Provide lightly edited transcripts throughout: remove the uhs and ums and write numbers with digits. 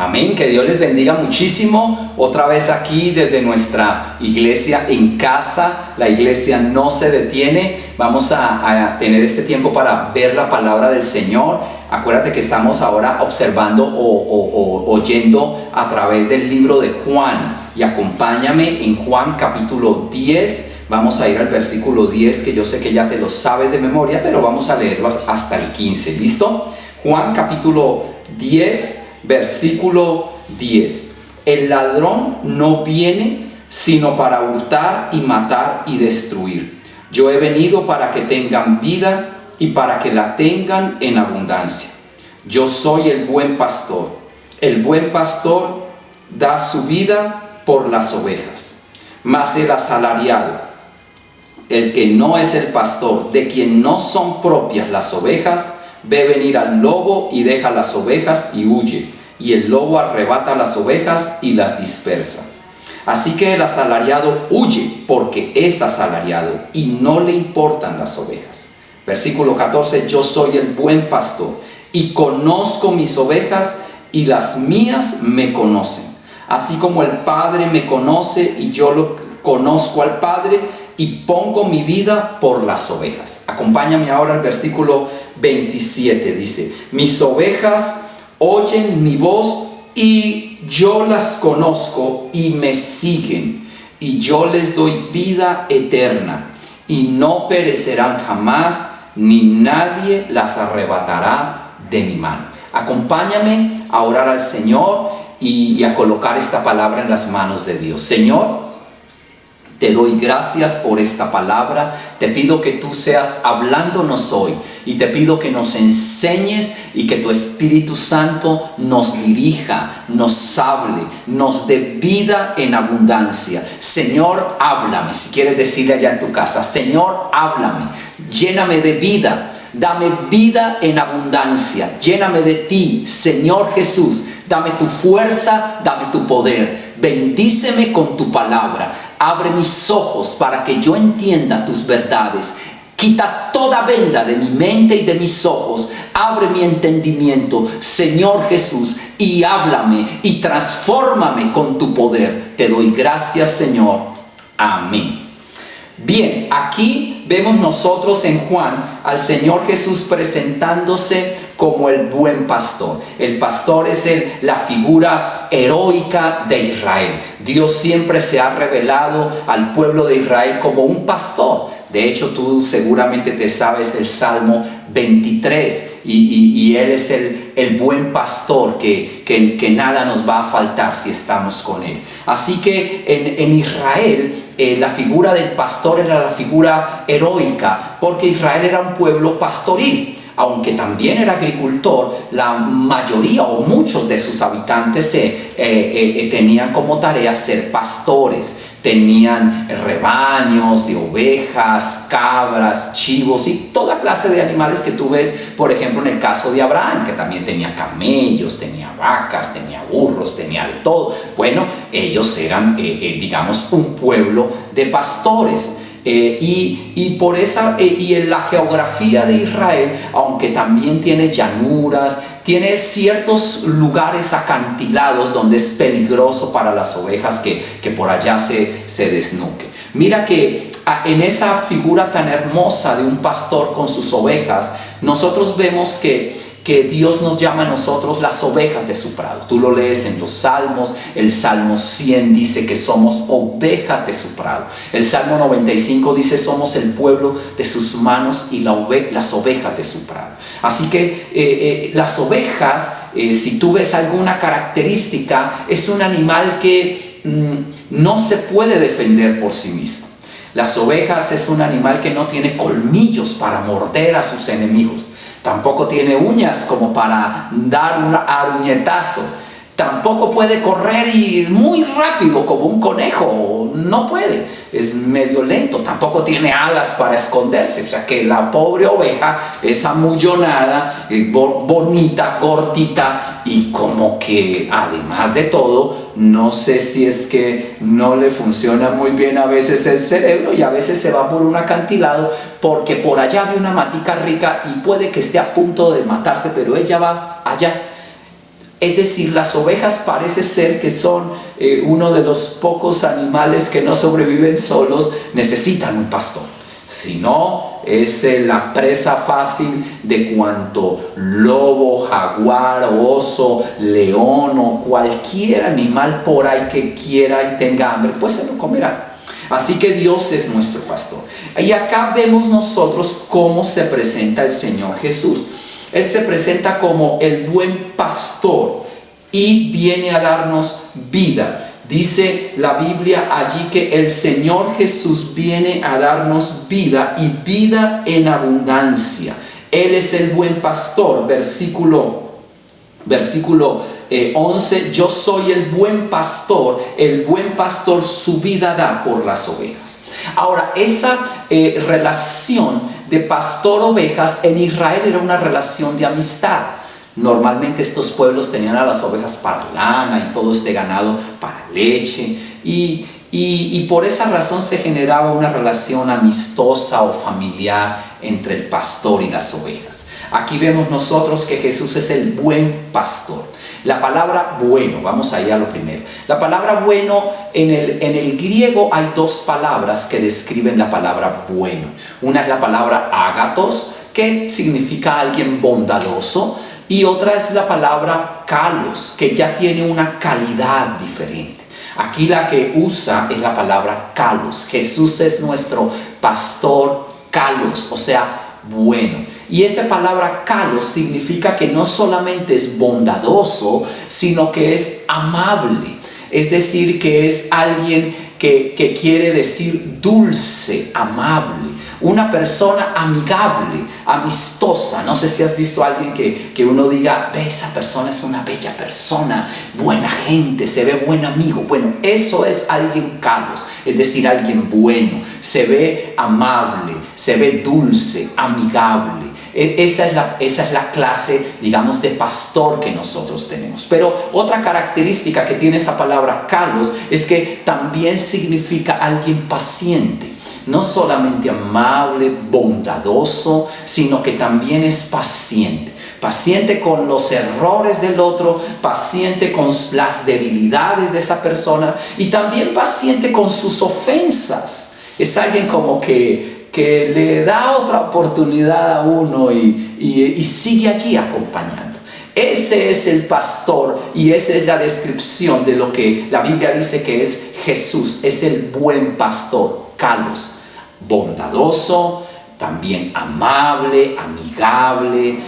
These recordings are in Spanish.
Amén, que Dios les bendiga muchísimo. Otra vez aquí desde nuestra iglesia en casa. La iglesia no se detiene. Vamos a tener este tiempo para ver la palabra del Señor. Acuérdate que estamos ahora observando o oyendo a través del libro de Juan. Y acompáñame en Juan capítulo 10. Vamos a ir al versículo 10, que yo sé que ya te lo sabes de memoria, pero vamos a leerlo hasta el 15. ¿Listo? Juan capítulo 10. Versículo 10. El ladrón no viene sino para hurtar y matar y destruir. Yo he venido para que tengan vida y para que la tengan en abundancia. Yo soy el buen pastor. El buen pastor da su vida por las ovejas. Mas el asalariado, el que no es el pastor, de quien no son propias las ovejas, ve venir al lobo y deja las ovejas y huye, y el lobo arrebata las ovejas y las dispersa. Así que el asalariado huye porque es asalariado y no le importan las ovejas. Versículo 14, yo soy el buen pastor y conozco mis ovejas y las mías me conocen. Así como el Padre me conoce y yo lo conozco al Padre y pongo mi vida por las ovejas. Acompáñame ahora al versículo 27, dice, mis ovejas oyen mi voz y yo las conozco y me siguen, y yo les doy vida eterna y no perecerán jamás, ni nadie las arrebatará de mi mano. Acompáñame a orar al Señor y a colocar esta palabra en las manos de Dios. Señor, te doy gracias por esta palabra. Te pido que tú seas hablándonos hoy y te pido que nos enseñes y que tu Espíritu Santo nos dirija, nos hable, nos dé vida en abundancia. Señor, háblame. Si quieres decirle allá en tu casa, Señor, háblame, lléname de vida, dame vida en abundancia, lléname de ti, Señor Jesús. Dame tu fuerza, dame tu poder. Bendíceme con tu palabra. Abre mis ojos para que yo entienda tus verdades. Quita toda venda de mi mente y de mis ojos. Abre mi entendimiento, Señor Jesús, y háblame y transfórmame con tu poder. Te doy gracias, Señor. Amén. Bien, aquí vemos nosotros en Juan al Señor Jesús presentándose como el buen pastor. El pastor es la figura heroica de Israel. Dios siempre se ha revelado al pueblo de Israel como un pastor. De hecho, tú seguramente te sabes el Salmo 23 y Él es el buen pastor que nada nos va a faltar si estamos con Él. Así que en Israel la figura del pastor era la figura heroica, porque Israel era un pueblo pastoril. Aunque también era agricultor, la mayoría o muchos de sus habitantes tenían como tarea ser pastores. Tenían rebaños de ovejas, cabras, chivos y toda clase de animales que tú ves, por ejemplo, en el caso de Abraham, que también tenía camellos, tenía vacas, tenía burros, tenía de todo. Bueno, ellos eran, digamos, un pueblo de pastores. Y por esa y en la geografía de Israel, aunque también tiene llanuras, tiene ciertos lugares acantilados donde es peligroso para las ovejas que por allá se desnuquen. Mira que en esa figura tan hermosa de un pastor con sus ovejas, nosotros vemos que Dios nos llama a nosotros las ovejas de su prado. Tú lo lees en los Salmos. El Salmo 100 dice que somos ovejas de su prado. El Salmo 95 dice somos el pueblo de sus manos y las ovejas de su prado. Así que las ovejas, si tú ves alguna característica, es un animal que no se puede defender por sí mismo. Las ovejas es un animal que no tiene colmillos para morder a sus enemigos. Tampoco tiene uñas como para dar un aruñetazo. Tampoco puede correr y muy rápido como un conejo. No puede. Es medio lento. Tampoco tiene alas para esconderse. O sea que la pobre oveja es amullonada, bonita, gordita y como que además de todo, no sé si es que no le funciona muy bien a veces el cerebro y a veces se va por un acantilado porque por allá ve una matica rica y puede que esté a punto de matarse, pero ella va allá. Es decir, las ovejas parece ser que son uno de los pocos animales que no sobreviven solos, necesitan un pastor. Si no, es la presa fácil de cuanto lobo, jaguar, oso, león o cualquier animal por ahí que quiera y tenga hambre, pues se lo comerá. Así que Dios es nuestro pastor. Y acá vemos nosotros cómo se presenta el Señor Jesús. Él se presenta como el buen pastor y viene a darnos vida. Dice la Biblia allí que el Señor Jesús viene a darnos vida y vida en abundancia. Él es el buen pastor. Versículo 11, yo soy el buen pastor su vida da por las ovejas. Ahora, esa relación de pastor-ovejas en Israel era una relación de amistad. Normalmente estos pueblos tenían a las ovejas para lana y todo este ganado para leche. Y por esa razón se generaba una relación amistosa o familiar entre el pastor y las ovejas. Aquí vemos nosotros que Jesús es el buen pastor. La palabra bueno, vamos allá a lo primero. La palabra bueno, en el griego hay dos palabras que describen la palabra bueno. Una es la palabra ágatos, que significa alguien bondadoso, y otra es la palabra kalos, que ya tiene una calidad diferente. Aquí la que usa es la palabra kalos. Jesús es nuestro pastor kalos, o sea, bueno. Y esa palabra kalos significa que no solamente es bondadoso, sino que es amable. Es decir, que es alguien que quiere decir dulce, amable. Una persona amigable, amistosa. No sé si has visto a alguien que uno diga, ve, esa persona es una bella persona, buena gente, se ve buen amigo. Bueno, eso es alguien kalos, es decir, alguien bueno. Se ve amable, se ve dulce, amigable. Esa es la clase, digamos, de pastor que nosotros tenemos. Pero otra característica que tiene esa palabra kalos es que también significa alguien paciente. No solamente amable, bondadoso, sino que también es paciente. Paciente con los errores del otro, paciente con las debilidades de esa persona y también paciente con sus ofensas. Es alguien como que le da otra oportunidad a uno y sigue allí acompañando. Ese es el pastor y esa es la descripción de lo que la Biblia dice que es Jesús. Es el buen pastor, kalos, bondadoso, también amable, amigable,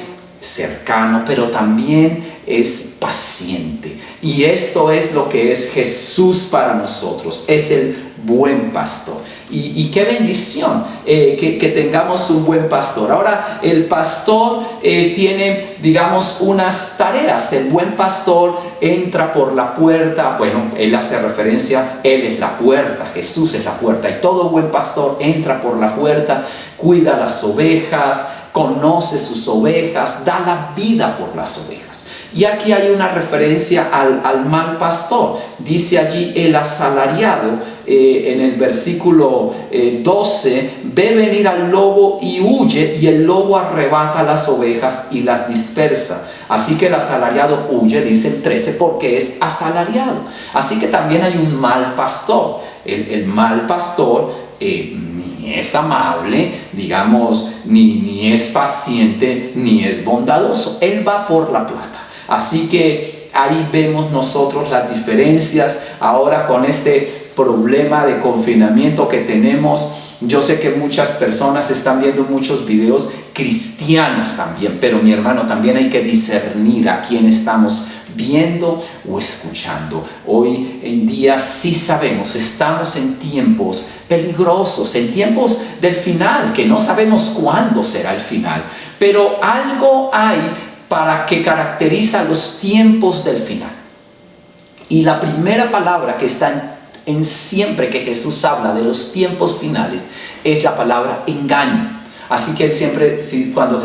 cercano, pero también es paciente. Y esto es lo que es Jesús para nosotros. Es el buen pastor. Y qué bendición que tengamos un buen pastor. Ahora, el pastor tiene, digamos, unas tareas. El buen pastor entra por la puerta. Bueno, él hace referencia, él es la puerta, Jesús es la puerta. Y todo buen pastor entra por la puerta, cuida las ovejas, conoce sus ovejas, da la vida por las ovejas. Y aquí hay una referencia al mal pastor. Dice allí el asalariado, en el versículo 12, ve venir al lobo y huye, y el lobo arrebata las ovejas y las dispersa. Así que el asalariado huye, dice el 13, porque es asalariado. Así que también hay un mal pastor. El mal pastor ni es amable, digamos, ni es paciente, ni es bondadoso. Él va por la plata. Así que ahí vemos nosotros las diferencias. Ahora con este problema de confinamiento que tenemos, yo sé que muchas personas están viendo muchos videos cristianos también, pero mi hermano, también hay que discernir a quién estamos viendo o escuchando. Hoy en día sí sabemos, estamos en tiempos peligrosos, en tiempos del final, que no sabemos cuándo será el final, pero algo hay para que caracteriza los tiempos del final. Y la primera palabra que está en siempre que Jesús habla de los tiempos finales es la palabra engaño. Así que él siempre, cuando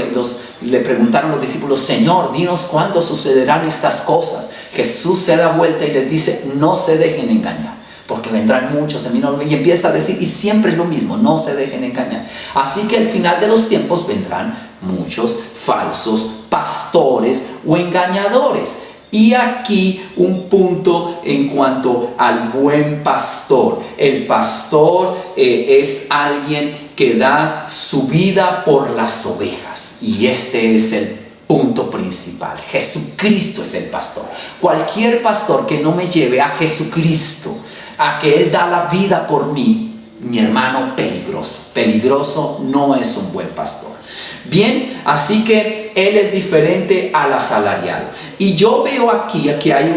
le preguntaron los discípulos, Señor, dinos cuándo sucederán estas cosas, Jesús se da vuelta y les dice, no se dejen engañar, porque vendrán muchos en mi nombre. Y empieza a decir, y siempre es lo mismo, no se dejen engañar. Así que al final de los tiempos vendrán muchos falsos pastores o engañadores. Y aquí un punto en cuanto al buen pastor. El pastor es alguien que da su vida por las ovejas. Y este es el punto principal. Jesucristo es el pastor. Cualquier pastor que no me lleve a Jesucristo, a que Él da la vida por mí, mi hermano, peligroso. Peligroso, no es un buen pastor. Bien, así que Él es diferente al asalariado. Y yo veo aquí que hay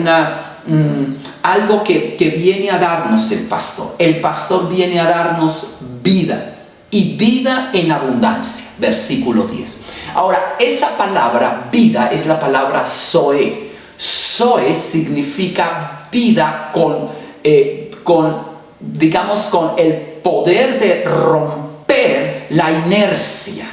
algo que viene a darnos el pastor. El pastor viene a darnos vida, y vida en abundancia. Versículo 10. Ahora, esa palabra vida es la palabra Zoe. Zoe significa vida con el poder de romper la inercia.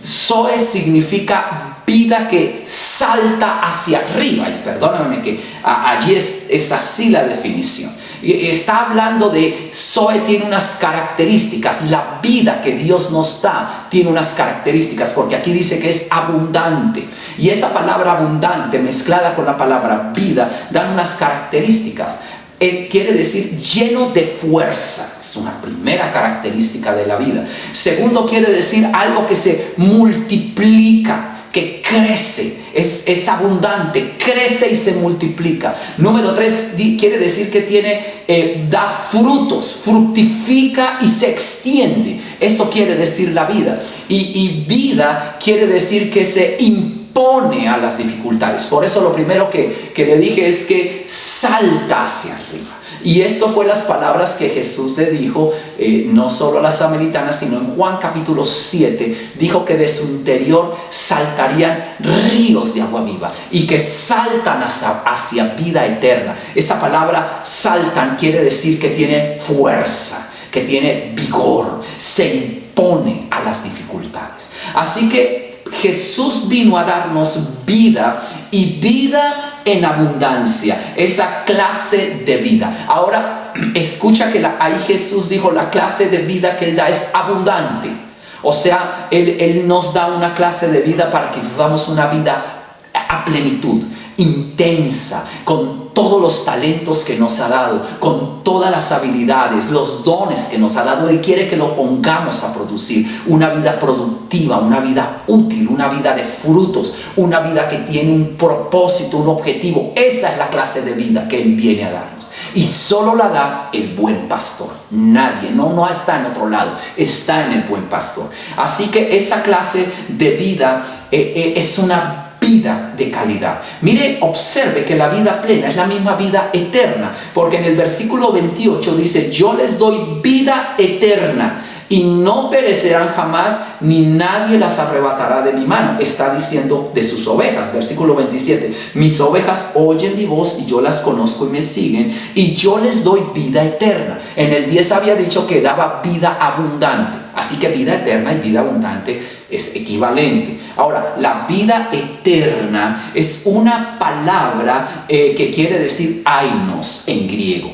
Zoe significa vida que salta hacia arriba. Y perdóname que allí es así la definición. Está hablando de Zoe, tiene unas características. La vida que Dios nos da tiene unas características, porque aquí dice que es abundante. Y esa palabra abundante mezclada con la palabra vida dan unas características. Quiere decir lleno de fuerza. Es una primera característica de la vida. Segundo, quiere decir algo que se multiplica, que crece, es abundante, crece y se multiplica. Número 3, quiere decir que da frutos, fructifica y se extiende. Eso quiere decir la vida. Y vida quiere decir que se impone a las dificultades. Por eso lo primero que le dije es que salta hacia arriba. Y esto fue las palabras que Jesús le dijo, no solo a las samaritanas, sino en Juan capítulo 7, dijo que de su interior saltarían ríos de agua viva y que saltan hacia vida eterna. Esa palabra saltan quiere decir que tiene fuerza, que tiene vigor, se impone a las dificultades. Así que Jesús vino a darnos vida, y vida en abundancia, esa clase de vida. Ahora escucha que ahí Jesús dijo, la clase de vida que Él da es abundante. O sea, Él nos da una clase de vida para que vivamos una vida a plenitud, intensa, con todos los talentos que nos ha dado, con todas las habilidades, los dones que nos ha dado. Él quiere que lo pongamos a producir una vida productiva, una vida útil, una vida de frutos, una vida que tiene un propósito, un objetivo. Esa es la clase de vida que Él viene a darnos, y solo la da el buen pastor. Nadie, no está en otro lado, está en el buen pastor. Así que esa clase de vida es una vida de calidad. Mire, observe que la vida plena es la misma vida eterna, porque en el versículo 28 dice, yo les doy vida eterna y no perecerán jamás, ni nadie las arrebatará de mi mano. Está diciendo de sus ovejas. Versículo 27, mis ovejas oyen mi voz y yo las conozco y me siguen, y yo les doy vida eterna. En el 10 había dicho que daba vida abundante. Así que vida eterna y vida abundante es equivalente. Ahora, la vida eterna es una palabra que quiere decir ainos en griego.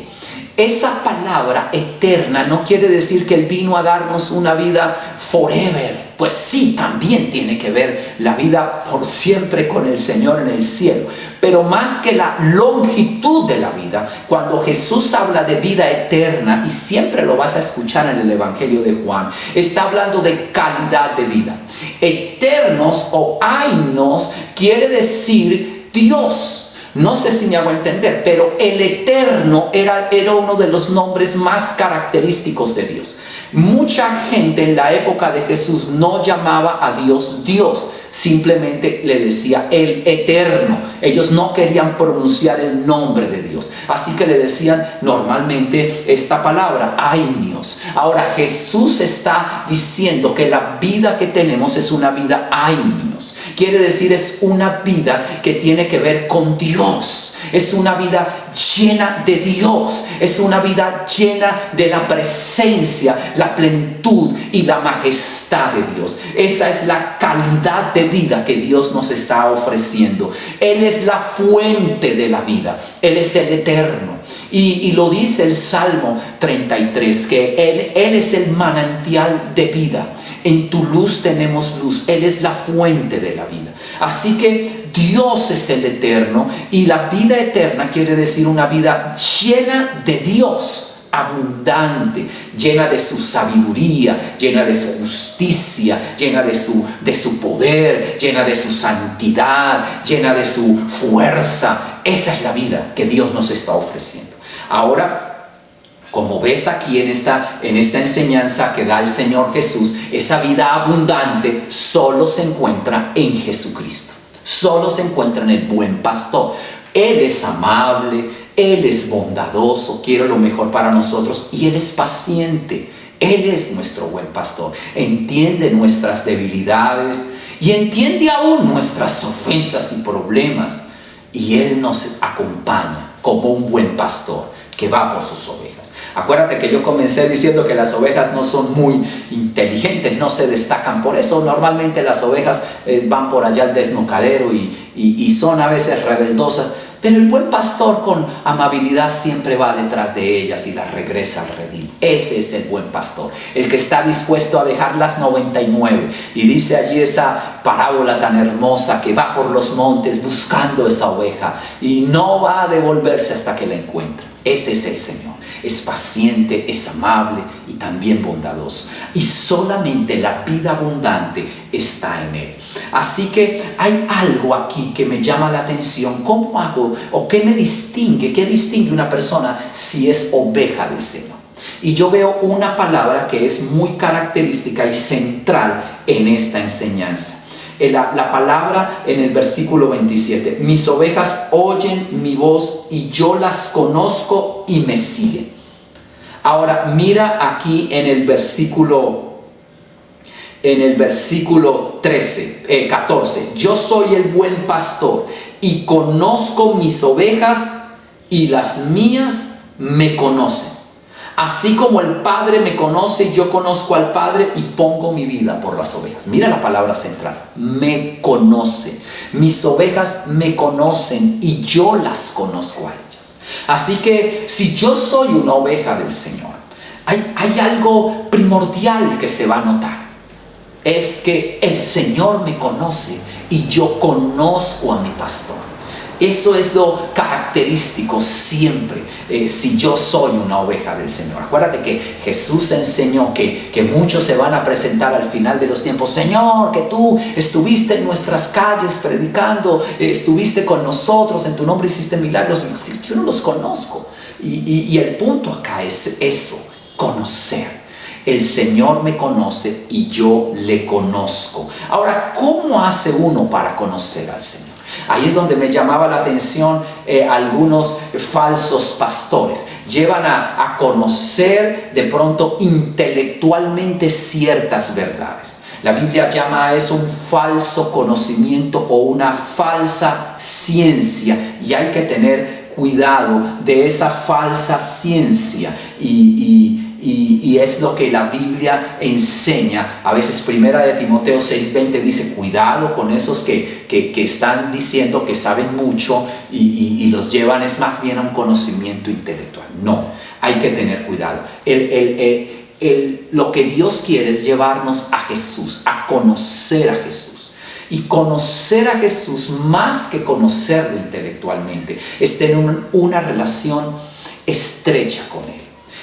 Esa palabra eterna no quiere decir que Él vino a darnos una vida forever. Pues sí, también tiene que ver la vida por siempre con el Señor en el cielo. Pero más que la longitud de la vida, cuando Jesús habla de vida eterna, y siempre lo vas a escuchar en el Evangelio de Juan, está hablando de calidad de vida. Eternos o ainos quiere decir Dios. No sé si me hago entender, pero el eterno era uno de los nombres más característicos de Dios. Mucha gente en la época de Jesús no llamaba a Dios Dios, simplemente le decía el eterno. Ellos no querían pronunciar el nombre de Dios, así que le decían normalmente esta palabra, ainos. Ahora Jesús está diciendo que la vida que tenemos es una vida ainos. Quiere decir, es una vida que tiene que ver con Dios. Es una vida llena de Dios, es una vida llena de la presencia, la plenitud y la majestad de Dios. Esa es la calidad de vida que Dios nos está ofreciendo. Él es la fuente de la vida, Él es el eterno. Y lo dice el Salmo 33, que Él es el manantial de vida. En tu luz tenemos luz. Él es la fuente de la vida. Así que Dios es el eterno, y la vida eterna quiere decir una vida llena de Dios, abundante, llena de su sabiduría, llena de su justicia, llena de su poder, llena de su santidad, llena de su fuerza. Esa es la vida que Dios nos está ofreciendo. Ahora, como ves aquí en esta enseñanza que da el Señor Jesús, esa vida abundante solo se encuentra en Jesucristo. Solo se encuentra en el buen pastor. Él es amable, Él es bondadoso, quiere lo mejor para nosotros, y Él es paciente. Él es nuestro buen pastor. Entiende nuestras debilidades y entiende aún nuestras ofensas y problemas. Y Él nos acompaña como un buen pastor que va por sus ovejas. Acuérdate que yo comencé diciendo que las ovejas no son muy inteligentes, no se destacan. Por eso normalmente las ovejas van por allá al desnucadero y son a veces rebeldosas. Pero el buen pastor con amabilidad siempre va detrás de ellas y las regresa al redil. Ese es el buen pastor, el que está dispuesto a dejar las 99. Y dice allí esa parábola tan hermosa, que va por los montes buscando esa oveja y no va a devolverse hasta que la encuentre. Ese es el Señor. Es paciente, es amable y también bondadoso. Y solamente la vida abundante está en Él. Así que hay algo aquí que me llama la atención. ¿Cómo hago o qué me distingue? ¿Qué distingue una persona si es oveja del Señor? Y yo veo una palabra que es muy característica y central en esta enseñanza. La palabra en el versículo 27. Mis ovejas oyen mi voz y yo las conozco y me siguen. Ahora mira aquí en el versículo 14. Yo soy el buen pastor y conozco mis ovejas y las mías me conocen. Así como el Padre me conoce, yo conozco al Padre y pongo mi vida por las ovejas. Mira la palabra central. Me conoce. Mis ovejas me conocen y yo las conozco a ellas. Así que si yo soy una oveja del Señor, hay algo primordial que se va a notar. Es que el Señor me conoce y yo conozco a mi pastor. Eso es lo característico siempre, si yo soy una oveja del Señor. Acuérdate que Jesús enseñó que muchos se van a presentar al final de los tiempos. Señor, que tú estuviste en nuestras calles predicando, estuviste con nosotros, en tu nombre hiciste milagros. Yo no los conozco. Y el punto acá es eso, conocer. El Señor me conoce y yo le conozco. Ahora, ¿cómo hace uno para conocer al Señor? Ahí es donde me llamaba la atención algunos falsos pastores. Llevan a conocer de pronto intelectualmente ciertas verdades. La Biblia llama a eso un falso conocimiento o una falsa ciencia. Y hay que tener cuidado de esa falsa ciencia y es lo que la Biblia enseña. A veces Primera de Timoteo 6:20 dice: cuidado con esos que están diciendo que saben mucho y los llevan es más bien a un conocimiento intelectual. No, hay que tener cuidado. Lo que Dios quiere es llevarnos a Jesús, a conocer a Jesús. Y conocer a Jesús, más que conocerlo intelectualmente, es tener una relación estrecha con Él.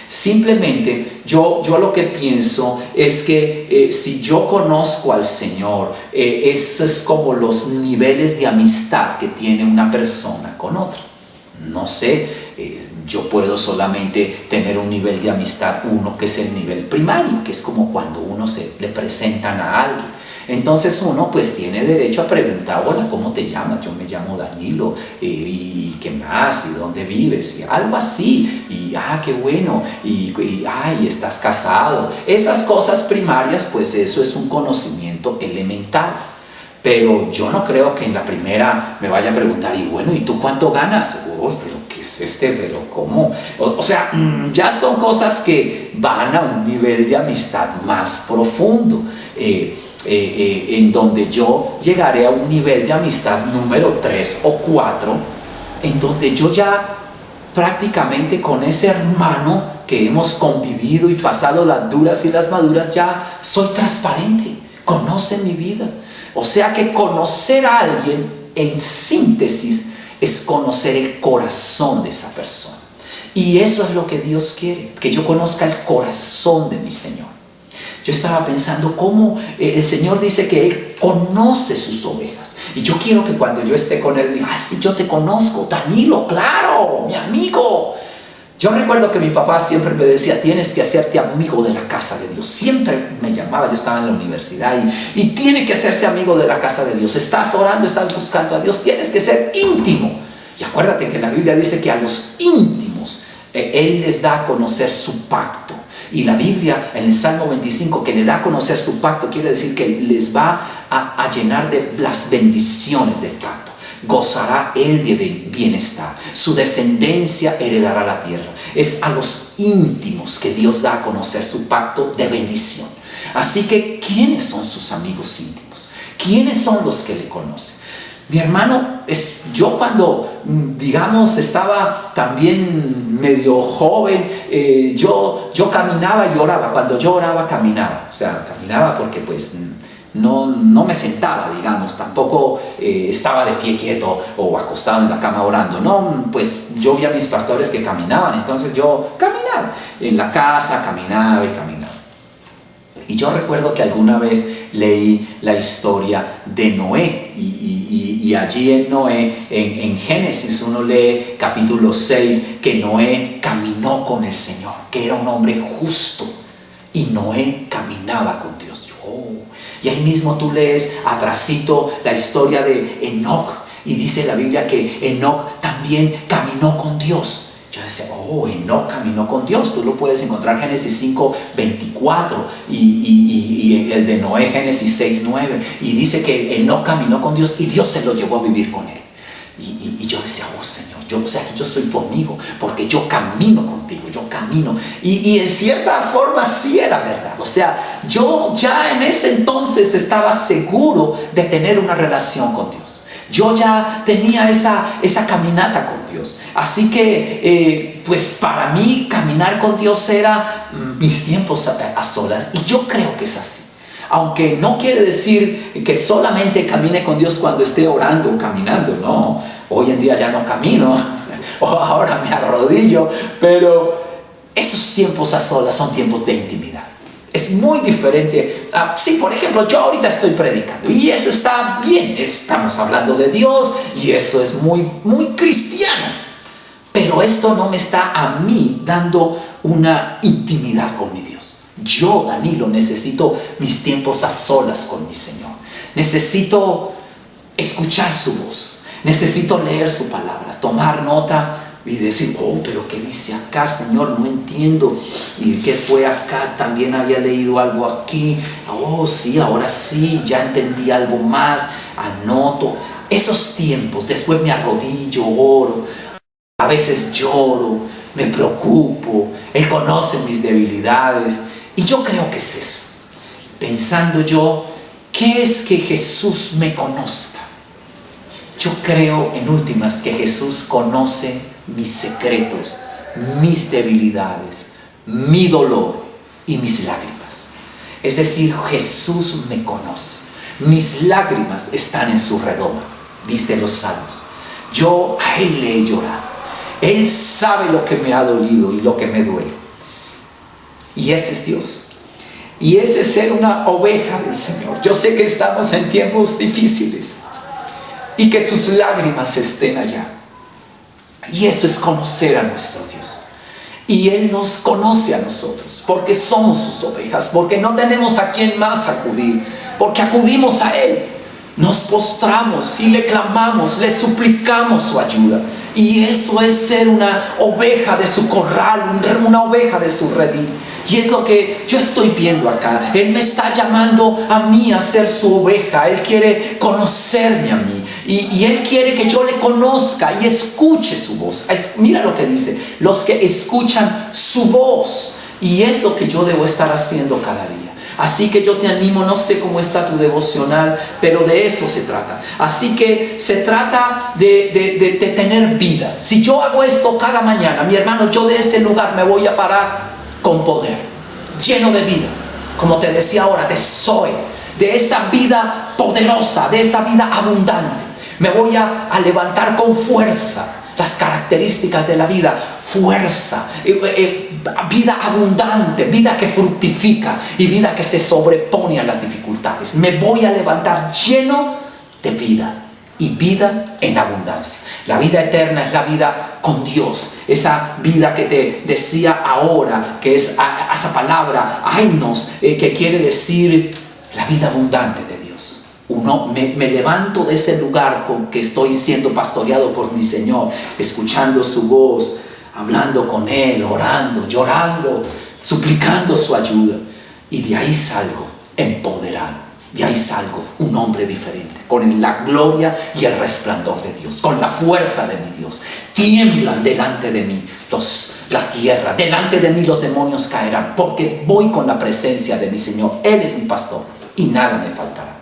Simplemente yo lo que pienso es que si yo conozco al Señor, eso es como los niveles de amistad que tiene una persona con otra. No sé, yo puedo solamente tener un nivel de amistad, uno que es el nivel primario, que es como cuando uno le presentan a alguien. Entonces uno pues tiene derecho a preguntar: hola, ¿cómo te llamas? Yo me llamo Danilo, ¿y qué más? ¿Y dónde vives? Y algo así, y qué bueno, y estás casado. Esas cosas primarias, pues eso es un conocimiento elemental. Pero yo no creo que en la primera me vaya a preguntar: y bueno, ¿y tú cuánto ganas? Uy, pero ¿qué es este? Pero ¿cómo? O sea, ya son cosas que van a un nivel de amistad más profundo, en donde yo llegaré a un nivel de amistad número 3 o 4, en donde yo ya prácticamente con ese hermano que hemos convivido y pasado las duras y las maduras, ya soy transparente, conoce mi vida. O sea que conocer a alguien, en síntesis, es conocer el corazón de esa persona. Y eso es lo que Dios quiere, que yo conozca el corazón de mi Señor. Yo estaba pensando cómo el Señor dice que Él conoce sus ovejas. Y yo quiero que cuando yo esté con Él, diga, sí, yo te conozco, Danilo, claro, mi amigo. Yo recuerdo que mi papá siempre me decía, tienes que hacerte amigo de la casa de Dios. Siempre me llamaba, yo estaba en la universidad y tiene que hacerse amigo de la casa de Dios. Estás orando, estás buscando a Dios, tienes que ser íntimo. Y acuérdate que la Biblia dice que a los íntimos Él les da a conocer su pacto. Y la Biblia en el Salmo 25, que le da a conocer su pacto, quiere decir que les va a llenar de las bendiciones del pacto. Gozará él de bienestar, su descendencia heredará la tierra. Es a los íntimos que Dios da a conocer su pacto de bendición. Así que, ¿quiénes son sus amigos íntimos? ¿Quiénes son los que le conocen? Mi hermano, yo cuando, digamos, estaba también medio joven, yo caminaba y oraba. Cuando yo oraba, caminaba. O sea, caminaba porque pues no me sentaba, digamos. Tampoco estaba de pie quieto o acostado en la cama orando. No, pues yo vi a mis pastores que caminaban. Entonces yo caminaba. En la casa caminaba y caminaba. Y yo recuerdo que alguna vez leí la historia de Noé y allí en Noé, en Génesis uno lee capítulo 6 que Noé caminó con el Señor, que era un hombre justo y Noé caminaba con Dios. Y ahí mismo tú lees atrasito la historia de Enoc y dice la Biblia que Enoc también caminó con Dios. Yo decía, Enoc caminó con Dios. Tú lo puedes encontrar en Génesis 5, 24 y el de Noé, Génesis 6, 9. Y dice que Enoc caminó con Dios y Dios se lo llevó a vivir con él. Y yo decía, Señor, o sea, que yo estoy conmigo porque yo camino contigo, yo camino. Y en cierta forma sí era verdad. O sea, yo ya en ese entonces estaba seguro de tener una relación con Dios. Yo ya tenía esa caminata con Dios. Así que, pues para mí caminar con Dios era mis tiempos a solas. Y yo creo que es así. Aunque no quiere decir que solamente camine con Dios cuando esté orando o caminando. No, hoy en día ya no camino. Ahora me arrodillo. Pero esos tiempos a solas son tiempos de intimidad. Es muy diferente. Sí, por ejemplo, yo ahorita estoy predicando y eso está bien. Estamos hablando de Dios y eso es muy, muy cristiano. Pero esto no me está a mí dando una intimidad con mi Dios. Yo, Danilo, necesito mis tiempos a solas con mi Señor. Necesito escuchar su voz. Necesito leer su palabra, tomar nota y decir, pero ¿qué dice acá, Señor? No entiendo. ¿Y qué fue acá? También había leído algo aquí. Sí, ahora sí, ya entendí algo más. Anoto. Esos tiempos, después me arrodillo, oro. A veces lloro, me preocupo. Él conoce mis debilidades. Y yo creo que es eso. Pensando yo, ¿qué es que Jesús me conozca? Yo creo, en últimas, que Jesús conoce mis secretos, mis debilidades, mi dolor y mis lágrimas. Es decir, Jesús me conoce. Mis lágrimas están en su redoma, dice los Salmos. Yo a Él le he llorado. Él sabe lo que me ha dolido y lo que me duele. Y ese es Dios. Y ese es ser una oveja del Señor. Yo sé que estamos en tiempos difíciles y que tus lágrimas estén allá. Y eso es conocer a nuestro Dios. Y Él nos conoce a nosotros porque somos sus ovejas, porque no tenemos a quién más acudir, porque acudimos a Él. Nos postramos y le clamamos, le suplicamos su ayuda. Y eso es ser una oveja de su corral, una oveja de su redil. Y es lo que yo estoy viendo acá. Él me está llamando a mí a ser su oveja. Él quiere conocerme a mí. Y Él quiere que yo le conozca y escuche su voz. Mira lo que dice, los que escuchan su voz. Y es lo que yo debo estar haciendo cada día. Así que yo te animo, no sé cómo está tu devocional, pero de eso se trata. Así que se trata de tener vida. Si yo hago esto cada mañana, mi hermano, yo de ese lugar me voy a parar con poder, lleno de vida. Como te decía ahora, de Zoe, de esa vida poderosa, de esa vida abundante. Me voy a levantar con fuerza. Las características de la vida: fuerza, vida abundante, vida que fructifica y vida que se sobrepone a las dificultades. Me voy a levantar lleno de vida y vida en abundancia. La vida eterna es la vida con Dios, esa vida que te decía ahora, que es esa palabra ainos, que quiere decir la vida abundante de Dios. Me levanto de ese lugar con que estoy siendo pastoreado por mi Señor, escuchando su voz, hablando con Él, orando, llorando, suplicando su ayuda. Y de ahí salgo empoderado. De ahí salgo un hombre diferente, con la gloria y el resplandor de Dios, con la fuerza de mi Dios. Tiemblan delante de mí la tierra, delante de mí los demonios caerán, porque voy con la presencia de mi Señor. Él es mi pastor y nada me faltará.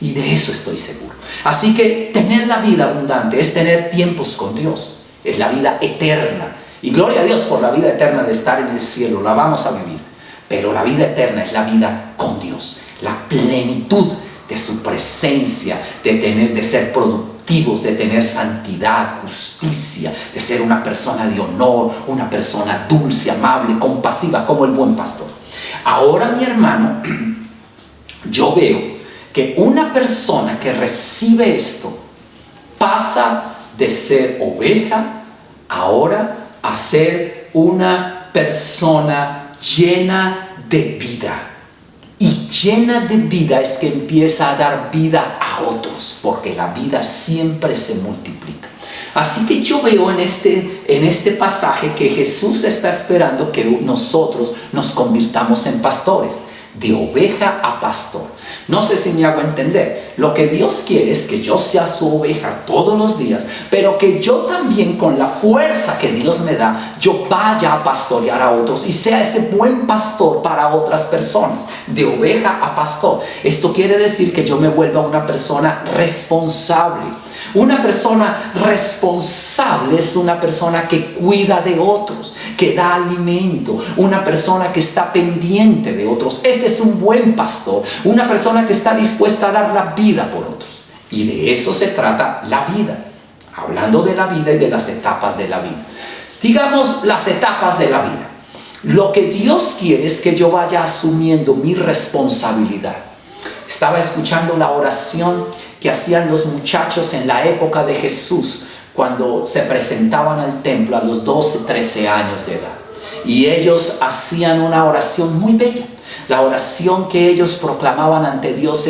Y de eso estoy seguro. Así que tener la vida abundante es tener tiempos con Dios. Es la vida eterna. Y gloria a Dios por la vida eterna de estar en el cielo. La vamos a vivir. Pero la vida eterna es la vida con Dios. La plenitud de su presencia, de ser productivos, de tener santidad, justicia, de ser una persona de honor, una persona dulce, amable, compasiva, como el buen pastor. Ahora, mi hermano, yo veo que una persona que recibe esto pasa de ser oveja ahora a ser una persona llena de vida. Y llena de vida es que empieza a dar vida a otros, porque la vida siempre se multiplica. Así que yo veo en este pasaje que Jesús está esperando que nosotros nos convirtamos en pastores. De oveja a pastor. No sé si me hago entender. Lo que Dios quiere es que yo sea su oveja todos los días, pero que yo también, con la fuerza que Dios me da, yo vaya a pastorear a otros y sea ese buen pastor para otras personas. De oveja a pastor. Esto quiere decir que yo me vuelva una persona responsable. Una persona responsable es una persona que cuida de otros, que da alimento, una persona que está pendiente de otros. Ese es un buen pastor, una persona que está dispuesta a dar la vida por otros. Y de eso se trata la vida, hablando de la vida y de las etapas de la vida. Digamos las etapas de la vida. Lo que Dios quiere es que yo vaya asumiendo mi responsabilidad. Estaba escuchando la oración que hacían los muchachos en la época de Jesús, cuando se presentaban al templo a los 12, 13 años de edad. Y ellos hacían una oración muy bella. La oración que ellos proclamaban ante Dios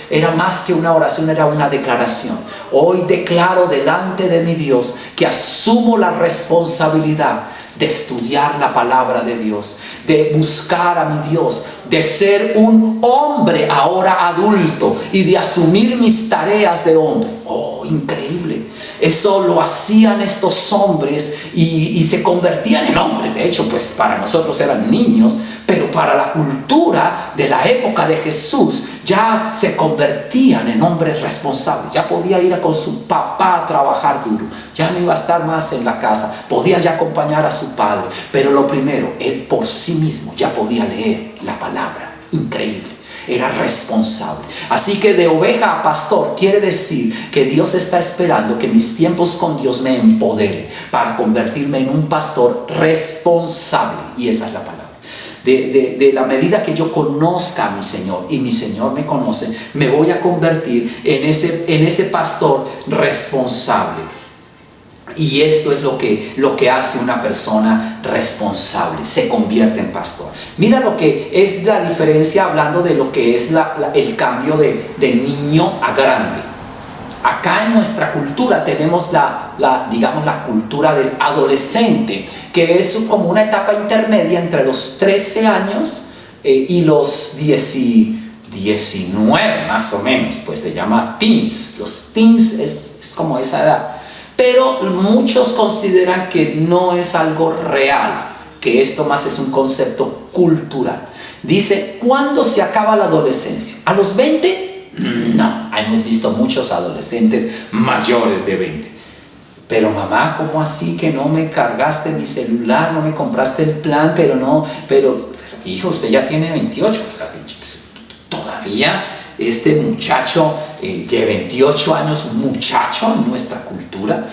era más que una oración, era una declaración. Hoy declaro delante de mi Dios que asumo la responsabilidad de estudiar la palabra de Dios, de buscar a mi Dios, de ser un hombre ahora adulto y de asumir mis tareas de hombre. Oh, increíble. Eso lo hacían estos hombres y se convertían en hombres. De hecho, pues para nosotros eran niños, pero para la cultura de la época de Jesús ya se convertían en hombres responsables. Ya podía ir con su papá a trabajar duro, ya no iba a estar más en la casa, podía ya acompañar a su padre. Pero lo primero, él por sí mismo ya podía leer la palabra. Increíble. Era responsable. Así que de oveja a pastor quiere decir que Dios está esperando que mis tiempos con Dios me empodere para convertirme en un pastor responsable. Y esa es la palabra. De la medida que yo conozca a mi Señor y mi Señor me conoce, me voy a convertir en ese pastor responsable. Y esto es lo que hace una persona responsable, se convierte en pastor. Mira lo que es la diferencia, hablando de lo que es el cambio de niño a grande. Acá en nuestra cultura tenemos la digamos, la cultura del adolescente, que es como una etapa intermedia entre los 13 años y los 19 más o menos, pues se llama teens. Los teens es como esa edad. Pero muchos consideran que no es algo real, que esto más es un concepto cultural. Dice, ¿cuándo se acaba la adolescencia? ¿A los 20? No, hemos visto muchos adolescentes mayores de 20. Pero mamá, ¿cómo así que no me cargaste mi celular, no me compraste el plan? Pero hijo, usted ya tiene 28, o sea, todavía este muchacho de 28 años, un muchacho en nuestra cultura.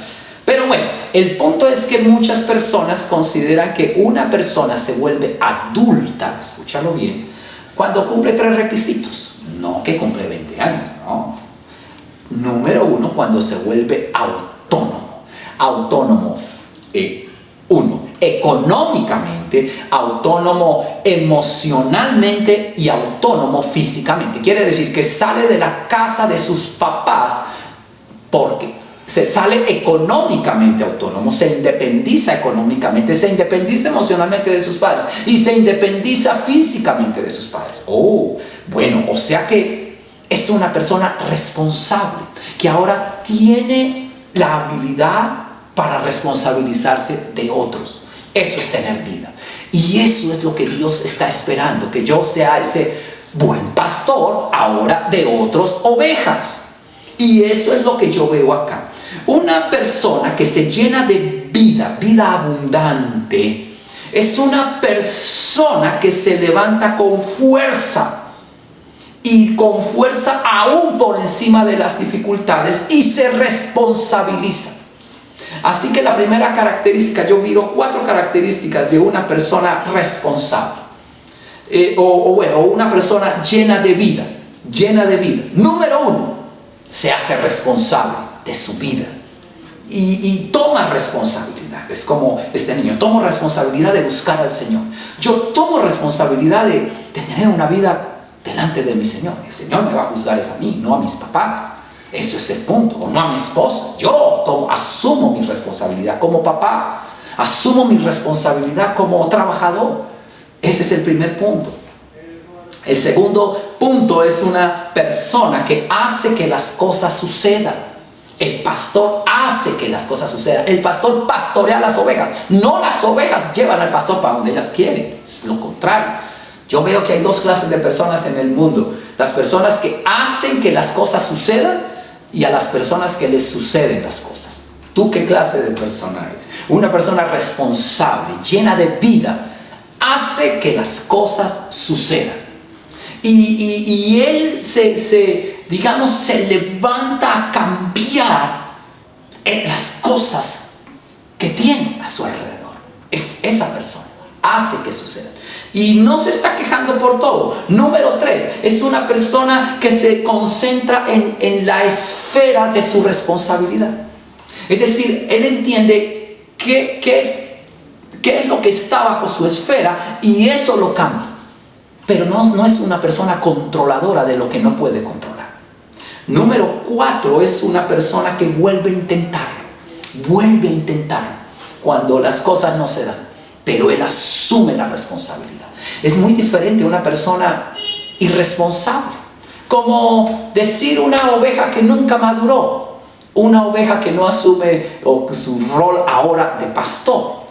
Pero bueno, el punto es que muchas personas consideran que una persona se vuelve adulta, escúchalo bien, cuando cumple 3 requisitos, no que cumple 20 años, no. Número 1, cuando se vuelve autónomo. Autónomo, económicamente, autónomo emocionalmente y autónomo físicamente. Quiere decir que sale de la casa de sus papás porque se sale económicamente autónomo, se independiza económicamente, se independiza emocionalmente de sus padres y se independiza físicamente de sus padres. Bueno, o sea que es una persona responsable, que ahora tiene la habilidad para responsabilizarse de otros. Eso es tener vida. Y eso es lo que Dios está esperando, que yo sea ese buen pastor ahora de otras ovejas. Y eso es lo que yo veo acá. Una persona que se llena de vida abundante, es una persona que se levanta con fuerza. Y con fuerza aún por encima de las dificultades y se responsabiliza. Así que la primera característica, yo miro 4 características de una persona responsable. Una persona llena de vida. Número 1, se hace responsable de su vida. Y toma responsabilidad. Es como este niño, tomo responsabilidad de buscar al Señor. Yo tomo responsabilidad de tener una vida delante de mi Señor. El Señor me va a juzgar es a mí, no a mis papás. Eso es el punto. O no a mi esposa. Yo asumo mi responsabilidad como papá. Asumo mi responsabilidad como trabajador. Ese es el primer punto. El segundo punto es una persona que hace que las cosas sucedan. El pastor hace que las cosas sucedan. El pastor pastorea las ovejas. No las ovejas llevan al pastor para donde ellas quieren. Es lo contrario. Yo veo que hay 2 clases de personas en el mundo. Las personas que hacen que las cosas sucedan y a las personas que les suceden las cosas. ¿Tú qué clase de persona eres? Una persona responsable, llena de vida, hace que las cosas sucedan. Y él se levanta a cambiar las cosas que tiene a su alrededor. Es esa persona, hace que sucedan. Y no se está quejando por todo. Número 3, es una persona que se concentra en la esfera de su responsabilidad. Es decir, él entiende qué es lo que está bajo su esfera y eso lo cambia. Pero no es una persona controladora de lo que no puede controlar. Número 4, es una persona que vuelve a intentar cuando las cosas no se dan. Pero él asume la responsabilidad. Es muy diferente a una persona irresponsable. Como decir una oveja que nunca maduró. Una oveja que no asume su rol ahora de pastor.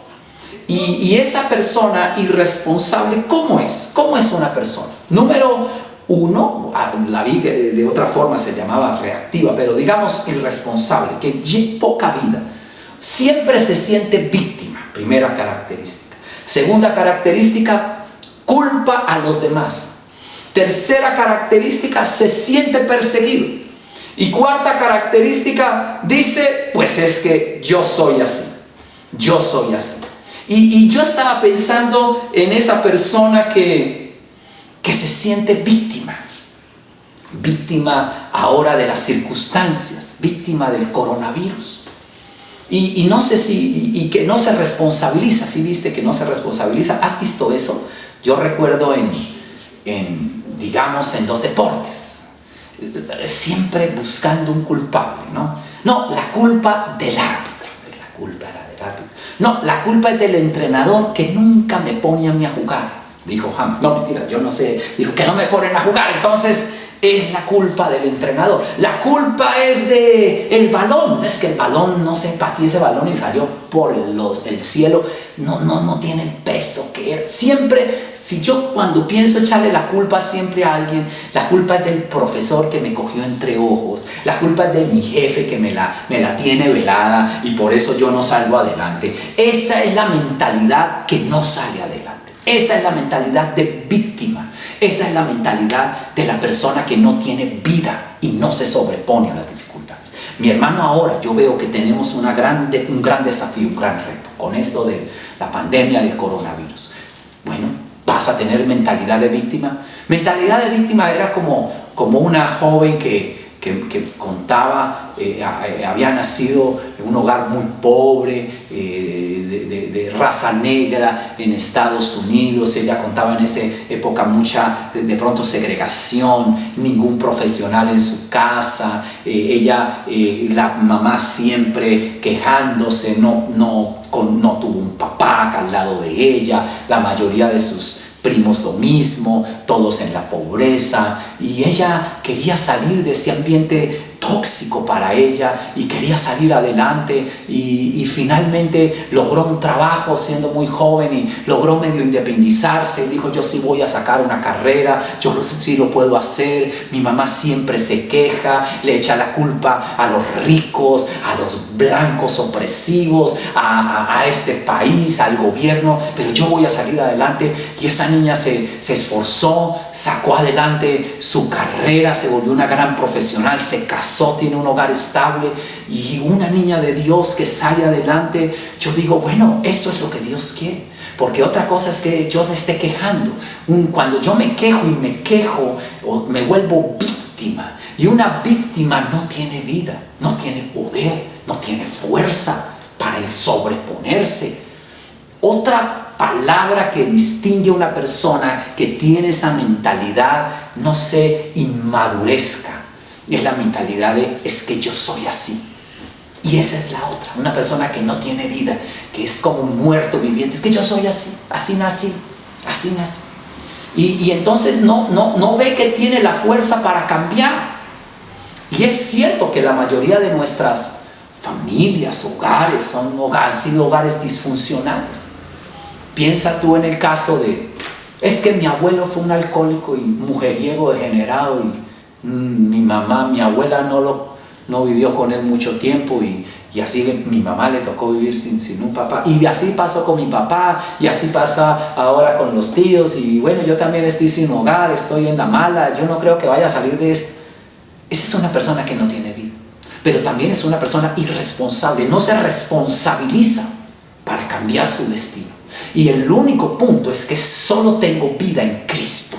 Y esa persona irresponsable, ¿cómo es? ¿Cómo es una persona? Número 1, la vi que de otra forma se llamaba reactiva, pero digamos irresponsable, que tiene poca vida. Siempre se siente víctima, primera característica. Segunda característica, culpa a los demás. Tercera característica, se siente perseguido. Y cuarta característica, dice, pues es que yo soy así. Y yo estaba pensando en esa persona que se siente víctima. Víctima ahora de las circunstancias, víctima del coronavirus. Y no sé y que no se responsabiliza. ¿Sí viste que no se responsabiliza? ¿Has visto eso? Yo recuerdo digamos, en los deportes, siempre buscando un culpable, ¿no? No, la culpa del árbitro. culpa era del árbitro. No, la culpa es del entrenador que nunca me pone a mí a jugar, dijo James. No, mentira, yo no sé. Dijo que no me ponen a jugar, entonces es la culpa del entrenador. La culpa es del balón. Es que el balón, no sé, pateé ese balón y salió por el cielo. No tiene el peso que era. Siempre, si yo cuando pienso echarle la culpa siempre a alguien, la culpa es del profesor que me cogió entre ojos. La culpa es de mi jefe que me la tiene velada y por eso yo no salgo adelante. Esa es la mentalidad que no sale adelante. Esa es la mentalidad de víctima. Esa es la mentalidad de la persona que no tiene vida y no se sobrepone a las dificultades. Mi hermano, ahora yo veo que tenemos un gran desafío, un gran reto con esto de la pandemia del coronavirus. Bueno, ¿vas a tener mentalidad de víctima? Mentalidad de víctima era como una joven que contaba, había nacido en un hogar muy pobre, de raza negra en Estados Unidos. Ella contaba en esa época mucha, de pronto, segregación, ningún profesional en su casa, la mamá siempre quejándose, no tuvo un papá al lado de ella, la mayoría de sus primos lo mismo, todos en la pobreza, y ella quería salir de ese ambiente tóxico para ella y quería salir adelante y finalmente logró un trabajo siendo muy joven y logró medio independizarse y dijo: yo sí voy a sacar una carrera, yo sí lo puedo hacer. Mi mamá siempre se queja, le echa la culpa a los ricos, a los blancos opresivos, a este país, al gobierno, pero yo voy a salir adelante. Y esa niña se esforzó, sacó adelante su carrera, se volvió una gran profesional, se casó, tiene un hogar estable y una niña de Dios que sale adelante. Yo digo, bueno, eso es lo que Dios quiere, porque otra cosa es que yo me esté quejando. Cuando yo me quejo me vuelvo víctima, y una víctima no tiene vida, no tiene poder, no tiene fuerza para sobreponerse. Otra palabra que distingue a una persona que tiene esa mentalidad, no sé, inmadurezca, es la mentalidad de: es que yo soy así. Y esa es la otra, una persona que no tiene vida, que es como un muerto viviente. Es que yo soy así nací. Y entonces no ve que tiene la fuerza para cambiar. Y es cierto que la mayoría de nuestras familias, hogares, han sido hogares disfuncionales. Piensa tú en el caso de: es que mi abuelo fue un alcohólico y mujeriego degenerado, y mi abuela no vivió con él mucho tiempo, y así mi mamá le tocó vivir sin un papá, y así pasó con mi papá, y así pasa ahora con los tíos, y bueno, yo también estoy sin hogar, estoy en la mala, yo no creo que vaya a salir de esto. Esa es una persona que no tiene vida, pero también es una persona irresponsable, no se responsabiliza para cambiar su destino. Y el único punto es que solo tengo vida en Cristo.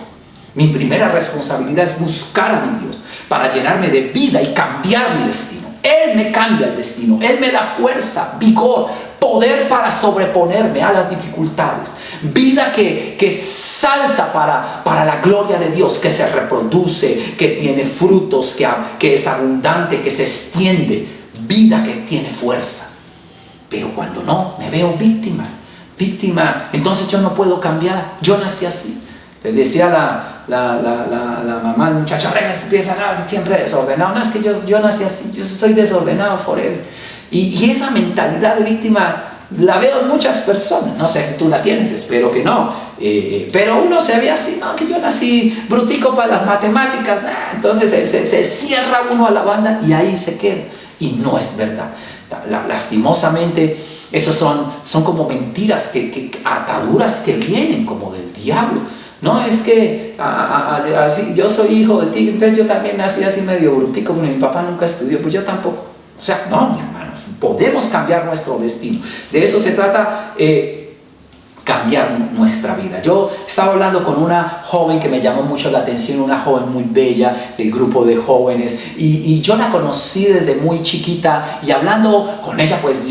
Mi primera responsabilidad es buscar a mi Dios para llenarme de vida y cambiar mi destino. Él me cambia el destino, Él me da fuerza, vigor, poder para sobreponerme a las dificultades. Vida que salta para la gloria de Dios, que se reproduce, que tiene frutos, que es abundante, que se extiende. Vida que tiene fuerza. Pero cuando no, me veo víctima, entonces yo no puedo cambiar. Yo nací así. Le decía la mamá al muchacho: arregla su pieza, no, siempre desordenado. No, es que yo nací así, yo soy desordenado forever. Y esa mentalidad de víctima la veo en muchas personas. No sé si tú la tienes, espero que no. Pero uno se ve así: no, que yo nací brutico para las matemáticas. Entonces se cierra uno a la banda y ahí se queda. Y no es verdad. Lastimosamente, esos son como mentiras, ataduras que vienen como del diablo. No, es que así, yo soy hijo de ti, entonces yo también nací así medio brutico, porque mi papá nunca estudió, pues yo tampoco. O sea, no, mi hermano, podemos cambiar nuestro destino. De eso se trata, cambiar nuestra vida. Yo estaba hablando con una joven que me llamó mucho la atención, una joven muy bella del grupo de jóvenes, y yo la conocí desde muy chiquita, y hablando con ella, pues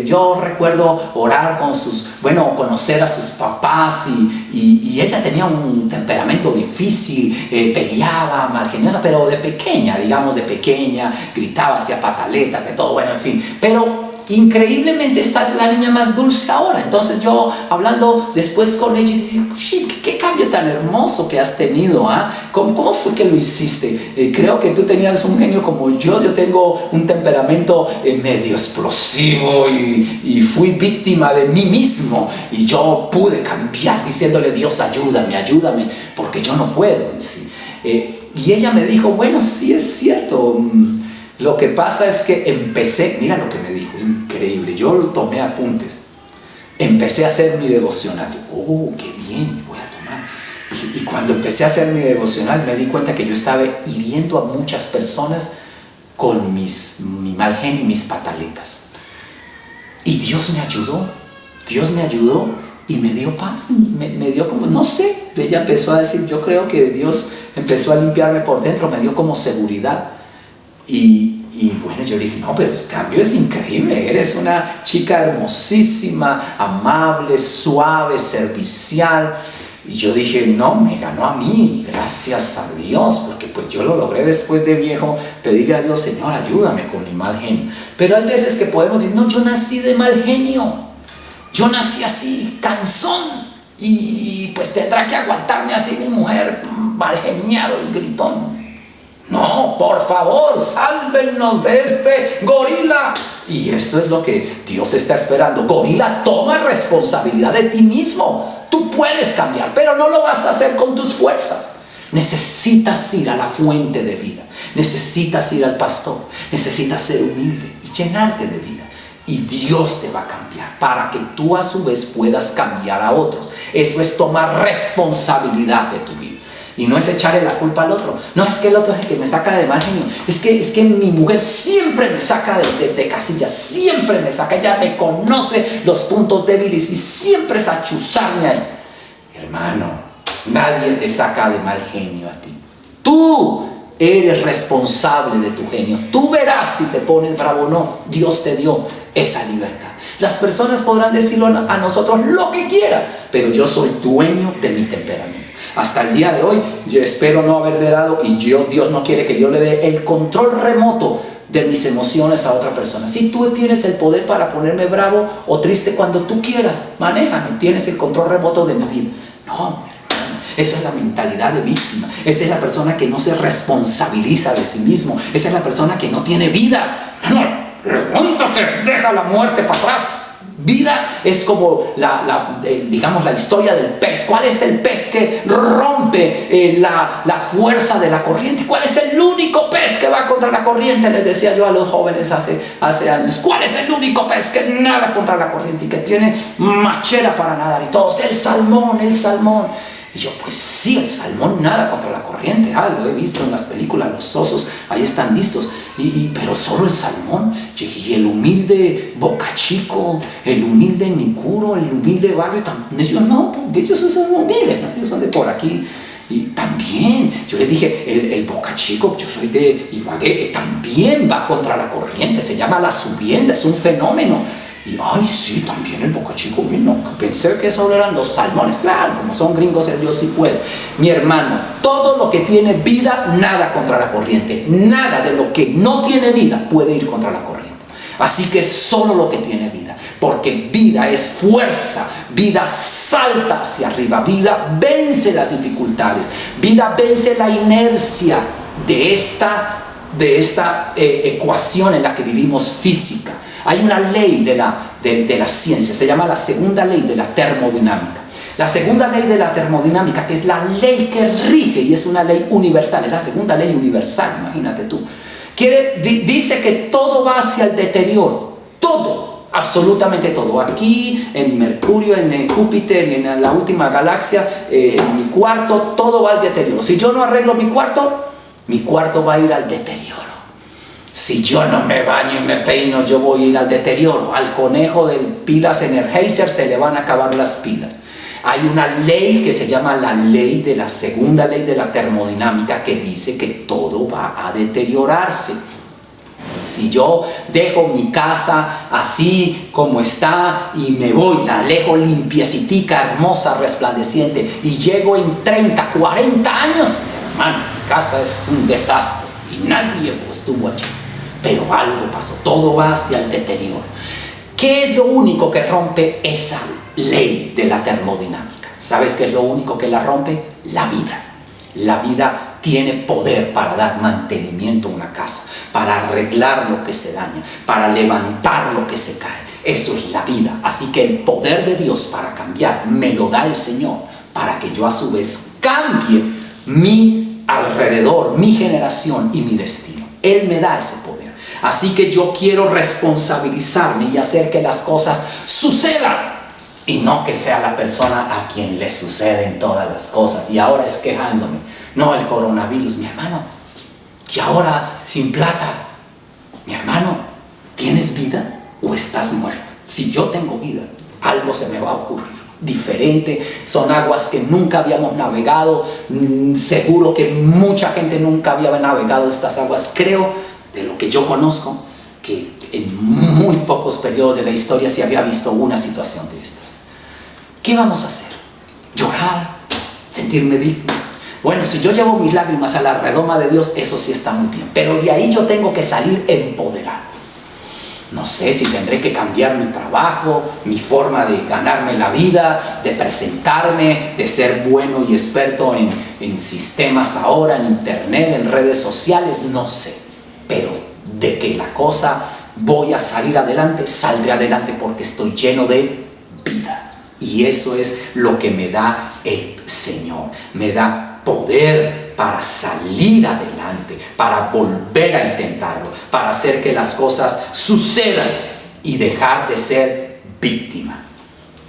yo recuerdo orar conocer a sus papás, y ella tenía un temperamento difícil, peleaba, malgeniosa, pero de pequeña, gritaba, hacía pataletas, de todo, bueno, en fin, pero increíblemente esta es la niña más dulce ahora. Entonces yo hablando después con ella, decía, ¿qué cambio tan hermoso que has tenido? ¿Cómo fue que lo hiciste? Creo que tú tenías un genio como yo tengo un temperamento medio explosivo y fui víctima de mí mismo. Y yo pude cambiar diciéndole, Dios, ayúdame, porque yo no puedo. Sí. Y ella me dijo, bueno, sí es cierto. Lo que pasa es que empecé, mira lo que me dijo, increíble, yo tomé apuntes. Empecé a hacer mi devocional. Oh, qué bien, voy a tomar. Y cuando empecé a hacer mi devocional me di cuenta que yo estaba hiriendo a muchas personas con mi mal genio y mis pataletas. Y Dios me ayudó y me dio paz, me dio como, no sé, ella empezó a decir, yo creo que Dios empezó a limpiarme por dentro, me dio como seguridad. Y bueno, yo le dije, no, pero el cambio es increíble, eres una chica hermosísima, amable, suave, servicial. Y yo dije, no, me ganó a mí, gracias a Dios, porque pues yo lo logré después de viejo, pedirle a Dios, Señor, ayúdame con mi mal genio. Pero hay veces que podemos decir, no, yo nací de mal genio, yo nací así, cansón, y pues tendrá que aguantarme así mi mujer, mal geniado y gritón. No, por favor, sálvenos de este gorila. Y esto es lo que Dios está esperando. Gorila, toma responsabilidad de ti mismo. Tú puedes cambiar, pero no lo vas a hacer con tus fuerzas. Necesitas ir a la fuente de vida. Necesitas ir al pastor. Necesitas ser humilde y llenarte de vida. Y Dios te va a cambiar para que tú a su vez puedas cambiar a otros. Eso es tomar responsabilidad de tu vida. Y no es echarle la culpa al otro. No es que el otro es el que me saca de mal genio. Es que mi mujer siempre me saca de casillas. Siempre me saca. Ella me conoce los puntos débiles y siempre es a chuzarme ahí. Hermano, nadie te saca de mal genio a ti. Tú eres responsable de tu genio. Tú verás si te pones bravo o no. Dios te dio esa libertad. Las personas podrán decirlo a nosotros lo que quieran, pero yo soy dueño de mi temperamento. Hasta el día de hoy, yo espero no haberle dado, y Dios no quiere que yo le dé el control remoto de mis emociones a otra persona. Si tú tienes el poder para ponerme bravo o triste cuando tú quieras, manéjame, tienes el control remoto de mi vida. No, eso es la mentalidad de víctima. Esa es la persona que no se responsabiliza de sí mismo. Esa es la persona que no tiene vida. No, levántate, deja la muerte para atrás. Vida es como digamos la historia del pez. ¿Cuál es el pez que rompe la fuerza de la corriente? ¿Cuál es el único pez que va contra la corriente? Les decía yo a los jóvenes hace años. ¿Cuál es el único pez que nada contra la corriente y que tiene machera para nadar? Y todos, el salmón. Y yo, pues sí, el salmón nada contra la corriente. Lo he visto en las películas, los osos, ahí están listos. Pero solo el salmón. Y el humilde Boca Chico, el humilde Nicuro, el humilde Barrio, ellos no, porque ellos son humildes, ¿no? Ellos son de por aquí. Y también, yo le dije, el Boca Chico, yo soy de Ibagué, también va contra la corriente, se llama la subienda, es un fenómeno. Y, ay, sí, también el Boca Chico, no, pensé que solo eran los salmones. Claro, como son gringos, ellos sí pueden. Mi hermano, todo lo que tiene vida, nada contra la corriente. Nada de lo que no tiene vida puede ir contra la corriente. Así que solo lo que tiene vida, porque vida es fuerza, vida salta hacia arriba, vida vence las dificultades, vida vence la inercia de esta ecuación en la que vivimos física. Hay una ley de la ciencia, se llama la segunda ley de la termodinámica. La segunda ley de la termodinámica, que es la ley que rige y es una ley universal, es la segunda ley universal, imagínate tú. Dice que todo va hacia el deterioro, todo, absolutamente todo. Aquí, en Mercurio, en Júpiter, en la última galaxia, en mi cuarto, todo va al deterioro. Si yo no arreglo mi cuarto va a ir al deterioro. Si yo no me baño y me peino, yo voy a ir al deterioro. Al conejo del pilas Energizer se le van a acabar las pilas. Hay una ley que se llama la segunda ley de la termodinámica, que dice que todo va a deteriorarse. Si yo dejo mi casa así como está y me voy, la dejo limpiecitica, hermosa, resplandeciente, y llego en 30, 40 años, hermano, mi casa es un desastre y nadie estuvo allí. Pero algo pasó, todo va hacia el deterioro. ¿Qué es lo único que rompe esa ley de la termodinámica? ¿Sabes qué es lo único que la rompe? La vida. La vida tiene poder para dar mantenimiento a una casa, para arreglar lo que se daña, para levantar lo que se cae. Eso es la vida. Así que el poder de Dios para cambiar me lo da el Señor, para que yo a su vez cambie mi alrededor, mi generación y mi destino. Él me da ese poder. Así que yo quiero responsabilizarme y hacer que las cosas sucedan. Y no que sea la persona a quien le suceden todas las cosas. Y ahora es quejándome. No, el coronavirus, mi hermano. Y ahora sin plata. Mi hermano, ¿tienes vida o estás muerto? Si yo tengo vida, algo se me va a ocurrir diferente. Son aguas que nunca habíamos navegado. Seguro que mucha gente nunca había navegado estas aguas. Creo, de lo que yo conozco, que en muy pocos periodos de la historia se había visto una situación de estas. ¿Qué vamos a hacer? ¿Llorar? ¿Sentirme víctima? Bueno, si yo llevo mis lágrimas a la redoma de Dios, eso sí está muy bien. Pero de ahí yo tengo que salir empoderado. No sé si tendré que cambiar mi trabajo, mi forma de ganarme la vida, de presentarme, de ser bueno y experto en sistemas ahora, en internet, en redes sociales, no sé. Pero de que la cosa voy a salir adelante, saldré adelante porque estoy lleno de vida. Y eso es lo que me da el Señor. Me da poder para salir adelante, para volver a intentarlo, para hacer que las cosas sucedan y dejar de ser víctima.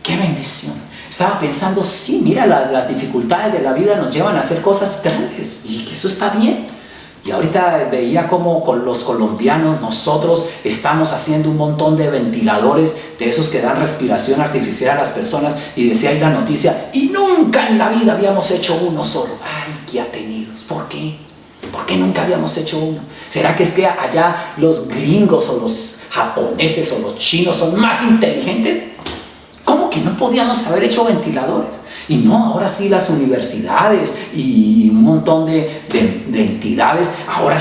¡Qué bendición! Estaba pensando, sí, mira, las dificultades de la vida nos llevan a hacer cosas grandes y que eso está bien. Y ahorita veía como con los colombianos nosotros estamos haciendo un montón de ventiladores de esos que dan respiración artificial a las personas, y decía ahí la noticia, y nunca en la vida habíamos hecho uno solo. ¡Ay, qué atenidos! ¿Por qué? ¿Por qué nunca habíamos hecho uno? ¿Será que es que allá los gringos o los japoneses o los chinos son más inteligentes? ¿Cómo que no podíamos haber hecho ventiladores? Y no, ahora sí las universidades y un montón de entidades ahora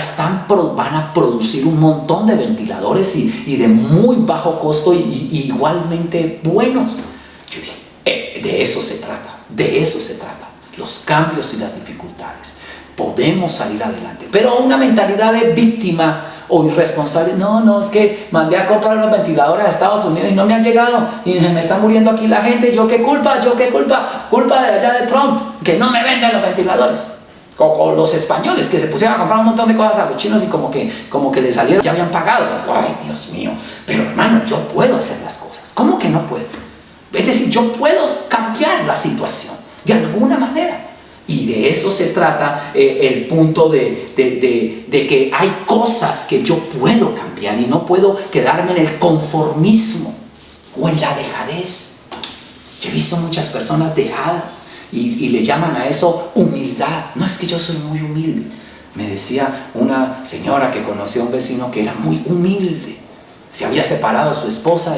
van a producir un montón de ventiladores y de muy bajo costo y igualmente buenos. Yo dije, de eso se trata, los cambios y las dificultades. Podemos salir adelante, pero una mentalidad de víctima o irresponsable, no, es que mandé a comprar los ventiladores a Estados Unidos y no me han llegado y me está muriendo aquí la gente. ¿Yo qué culpa? Culpa de allá de Trump, que no me venden los ventiladores. O los españoles que se pusieron a comprar un montón de cosas a los chinos y como que les salieron, ya habían pagado. Ay, Dios mío. Pero hermano, yo puedo hacer las cosas. ¿Cómo que no puedo? Es decir, yo puedo cambiar la situación de alguna manera. Y de eso se trata el punto de que hay cosas que yo puedo cambiar y no puedo quedarme en el conformismo o en la dejadez. Yo he visto muchas personas dejadas y le llaman a eso humildad. No, es que yo soy muy humilde. Me decía una señora que conoció a un vecino que era muy humilde. Se había separado de su esposa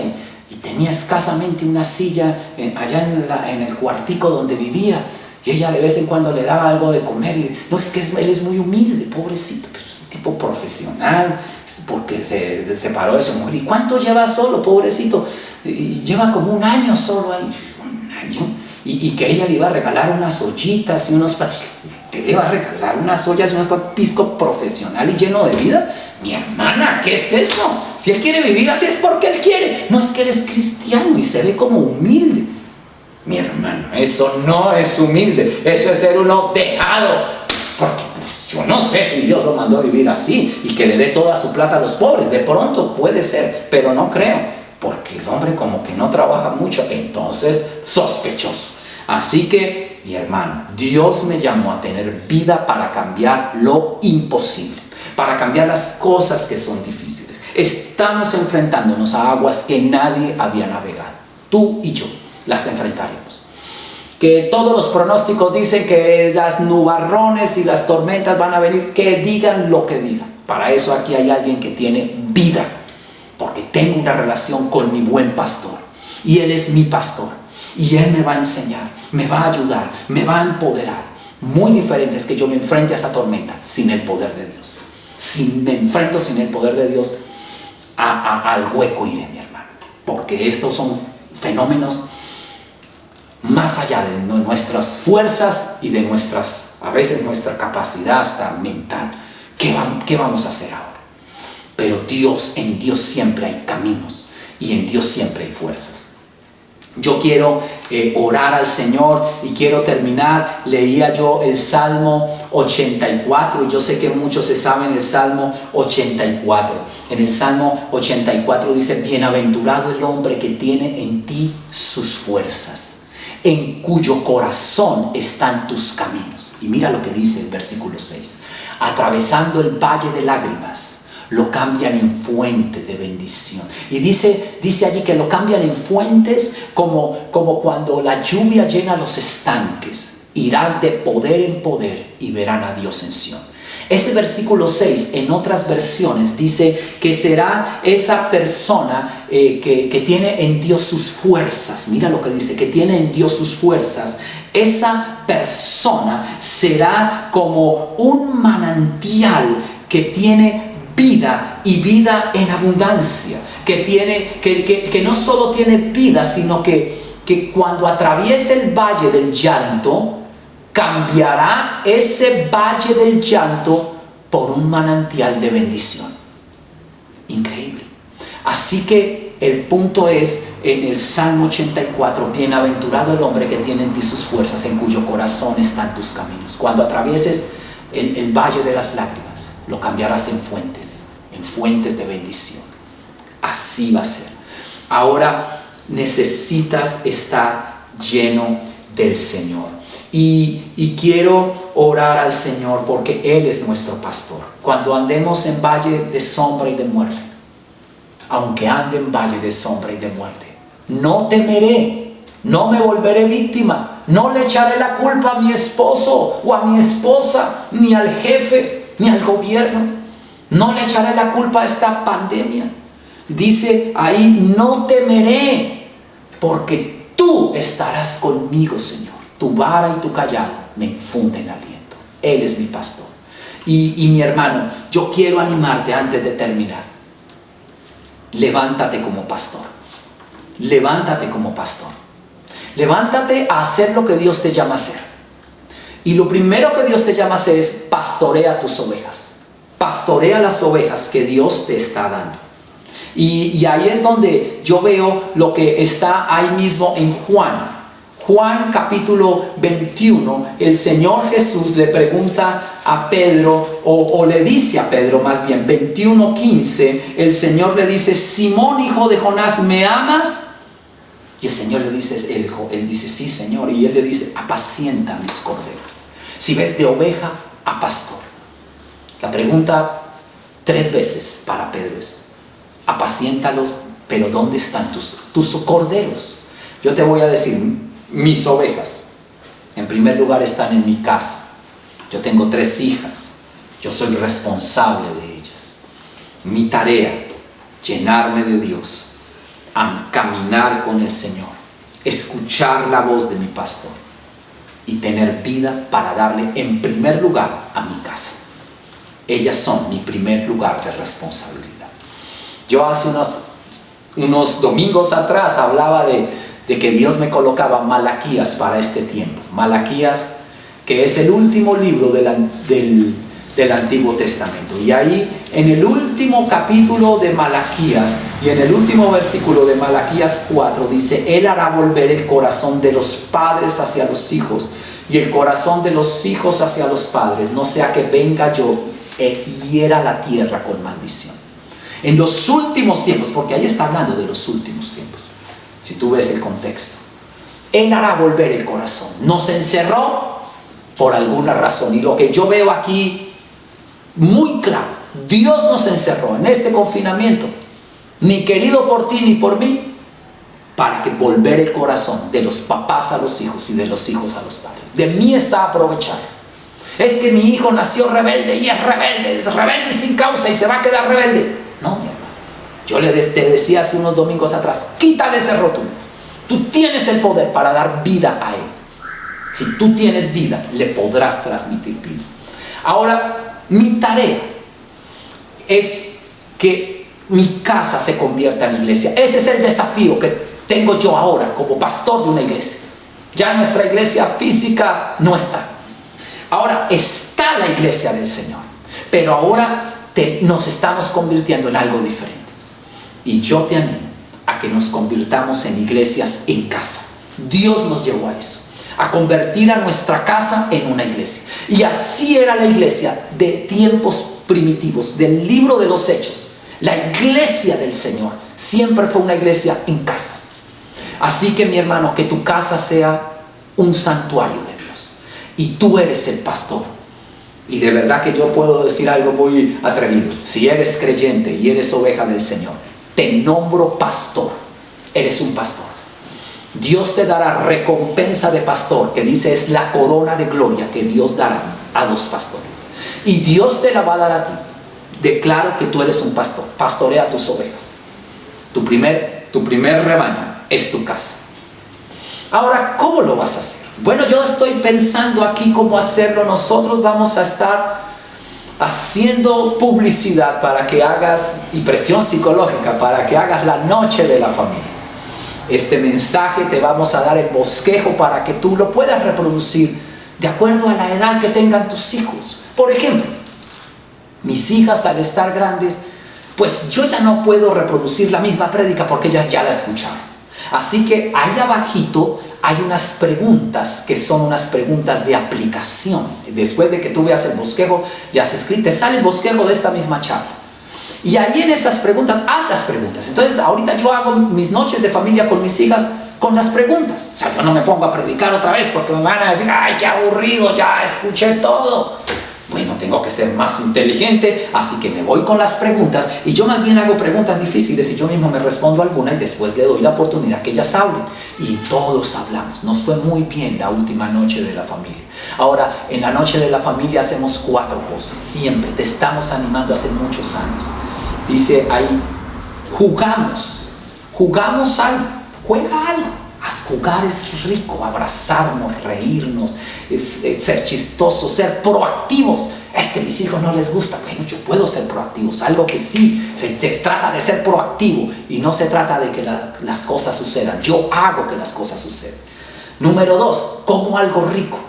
y tenía escasamente una silla allá en el cuartico donde vivía. Y ella de vez en cuando le daba algo de comer y no, es que él es muy humilde, pobrecito, pues un tipo profesional, porque se separó de su mujer. ¿Y cuánto lleva solo, pobrecito? Y lleva como un año solo ahí, un año. Y que ella le iba a regalar unas ollitas y unos platos. ¿Te le iba a regalar unas ollas y unos platos? Pisco profesional y lleno de vida. Mi hermana, ¿qué es eso? Si él quiere vivir así es porque él quiere. No es que él es cristiano y se ve como humilde. Mi hermano, eso no es humilde, eso es ser uno dejado. Porque pues, yo no sé si Dios lo mandó a vivir así y que le dé toda su plata a los pobres. De pronto puede ser, pero no creo. Porque el hombre como que no trabaja mucho, entonces sospechoso. Así que, mi hermano, Dios me llamó a tener vida para cambiar lo imposible, para cambiar las cosas que son difíciles. Estamos enfrentándonos a aguas que nadie había navegado. Tú y yo las enfrentaremos. Que todos los pronósticos dicen que las nubarrones y las tormentas van a venir, que digan lo que digan. Para eso aquí hay alguien que tiene vida, porque tengo una relación con mi buen pastor y él es mi pastor y él me va a enseñar, me va a ayudar, me va a empoderar. Muy diferente es que yo me enfrente a esa tormenta sin el poder de Dios. Si me enfrento sin el poder de Dios, al hueco iré, mi hermano. porque estos son fenómenos más allá de nuestras fuerzas y de a veces nuestra capacidad hasta mental. ¿Qué vamos a hacer ahora? Pero en Dios siempre hay caminos y en Dios siempre hay fuerzas. Yo quiero orar al Señor y quiero terminar. Leía yo el Salmo 84 y yo sé que muchos se saben el Salmo 84. En el Salmo 84 dice: bienaventurado el hombre que tiene en ti sus fuerzas, en cuyo corazón están tus caminos. Y mira lo que dice el versículo 6: atravesando el valle de lágrimas, lo cambian en fuente de bendición. Y dice allí que lo cambian en fuentes como cuando la lluvia llena los estanques. Irán de poder en poder y verán a Dios en Sión. Ese versículo 6 en otras versiones dice que será esa persona que tiene en Dios sus fuerzas. Mira lo que dice, que tiene en Dios sus fuerzas. Esa persona será como un manantial que tiene vida y vida en abundancia, que no solo tiene vida, sino que cuando atraviese el valle del llanto, cambiará ese valle del llanto por un manantial de bendición. Increíble. Así que el punto es, en el Salmo 84, bienaventurado el hombre que tiene en ti sus fuerzas, en cuyo corazón están tus caminos. Cuando atravieses el valle de las lágrimas, lo cambiarás en fuentes de bendición. Así va a ser. Ahora necesitas estar lleno del Señor. Y quiero orar al Señor porque Él es nuestro pastor. Cuando andemos en valle de sombra y de muerte, aunque ande en valle de sombra y de muerte, no temeré, no me volveré víctima, no le echaré la culpa a mi esposo o a mi esposa, ni al jefe, ni al gobierno. No le echaré la culpa a esta pandemia. Dice ahí: no temeré, porque tú estarás conmigo, Señor. Tu vara y tu callado me infunden aliento. Él es mi pastor. Y mi hermano, yo quiero animarte antes de terminar. Levántate como pastor. Levántate como pastor. Levántate a hacer lo que Dios te llama a hacer. Y lo primero que Dios te llama a hacer es pastorea tus ovejas. Pastorea las ovejas que Dios te está dando. Y ahí es donde yo veo lo que está ahí mismo en Juan capítulo 21, el Señor Jesús le pregunta a Pedro, o le dice a Pedro más bien, 21:15, el Señor le dice: Simón, hijo de Jonás, ¿me amas? Y el Señor le dice, él dice: sí, Señor. Y él le dice: apacienta mis corderos. Si ves de oveja a pastor. La pregunta 3 veces para Pedro es: apaciéntalos, pero ¿dónde están tus corderos? Yo te voy a decir, mis ovejas, en primer lugar, están en mi casa. Yo tengo 3 hijas. Yo soy responsable de ellas. Mi tarea, llenarme de Dios, caminar con el Señor, escuchar la voz de mi pastor y tener vida para darle en primer lugar a mi casa. Ellas son mi primer lugar de responsabilidad. Yo hace unos domingos atrás hablaba de que Dios me colocaba Malaquías para este tiempo. Malaquías, que es el último libro del Antiguo Testamento. Y ahí, en el último capítulo de Malaquías y en el último versículo de Malaquías 4, dice: Él hará volver el corazón de los padres hacia los hijos y el corazón de los hijos hacia los padres, no sea que venga yo e hiera la tierra con maldición. En los últimos tiempos, porque ahí está hablando de los últimos tiempos. Si tú ves el contexto, Él hará volver el corazón. Nos encerró por alguna razón. Y lo que yo veo aquí muy claro, Dios nos encerró en este confinamiento, ni querido por ti ni por mí, para que volver el corazón de los papás a los hijos y de los hijos a los padres. De mí está aprovechado. Es que mi hijo nació rebelde y es rebelde sin causa y se va a quedar rebelde. No, mi hermano. Yo te decía hace unos domingos atrás: quítale ese rótulo. Tú tienes el poder para dar vida a él. Si tú tienes vida, le podrás transmitir vida. Ahora, mi tarea es que mi casa se convierta en iglesia. Ese es el desafío que tengo yo ahora como pastor de una iglesia. Ya nuestra iglesia física no está. Ahora está la iglesia del Señor, pero ahora nos estamos convirtiendo en algo diferente. Y yo te animo a que nos convirtamos en iglesias en casa. Dios nos llevó a eso, a convertir a nuestra casa en una iglesia. Y así era la iglesia de tiempos primitivos, del libro de los Hechos. La iglesia del Señor siempre fue una iglesia en casas. Así que, mi hermano, que tu casa sea un santuario de Dios. Y tú eres el pastor. Y de verdad que yo puedo decir algo muy atrevido. Si eres creyente y eres oveja del Señor, te nombro pastor. Eres un pastor. Dios te dará recompensa de pastor, que dice es la corona de gloria que Dios dará a los pastores. Y Dios te la va a dar a ti. Declaro que tú eres un pastor. Pastorea tus ovejas. Tu primer rebaño es tu casa. Ahora, ¿cómo lo vas a hacer? Bueno, yo estoy pensando aquí cómo hacerlo. Nosotros vamos a estar haciendo publicidad para que hagas, y presión psicológica, para que hagas la noche de la familia. Este mensaje te vamos a dar el bosquejo para que tú lo puedas reproducir de acuerdo a la edad que tengan tus hijos. Por ejemplo, mis hijas al estar grandes, pues yo ya no puedo reproducir la misma prédica porque ellas ya la escucharon. Así que ahí abajito hay unas preguntas que son unas preguntas de aplicación. Después de que tú veas el bosquejo, ya has escrito, te sale el bosquejo de esta misma charla. Y ahí en esas preguntas, haz las preguntas. Entonces ahorita yo hago mis noches de familia con mis hijas con las preguntas. O sea, yo no me pongo a predicar otra vez porque me van a decir, ay, qué aburrido, ya escuché todo. Bueno, tengo que ser más inteligente, así que me voy con las preguntas y yo más bien hago preguntas difíciles y yo mismo me respondo alguna y después le doy la oportunidad que ellas hablen. Y todos hablamos. Nos fue muy bien la última noche de la familia. Ahora, en la noche de la familia hacemos 4 cosas. Siempre te estamos animando hace muchos años. Dice ahí, jugamos algo, juega algo. Jugar es rico, abrazarnos, reírnos, ser chistosos, ser proactivos. Es que a mis hijos no les gusta. Bueno, yo puedo ser proactivo, algo que sí, se trata de ser proactivo y no se trata de que las cosas sucedan. Yo hago que las cosas sucedan. Número 2, como algo rico.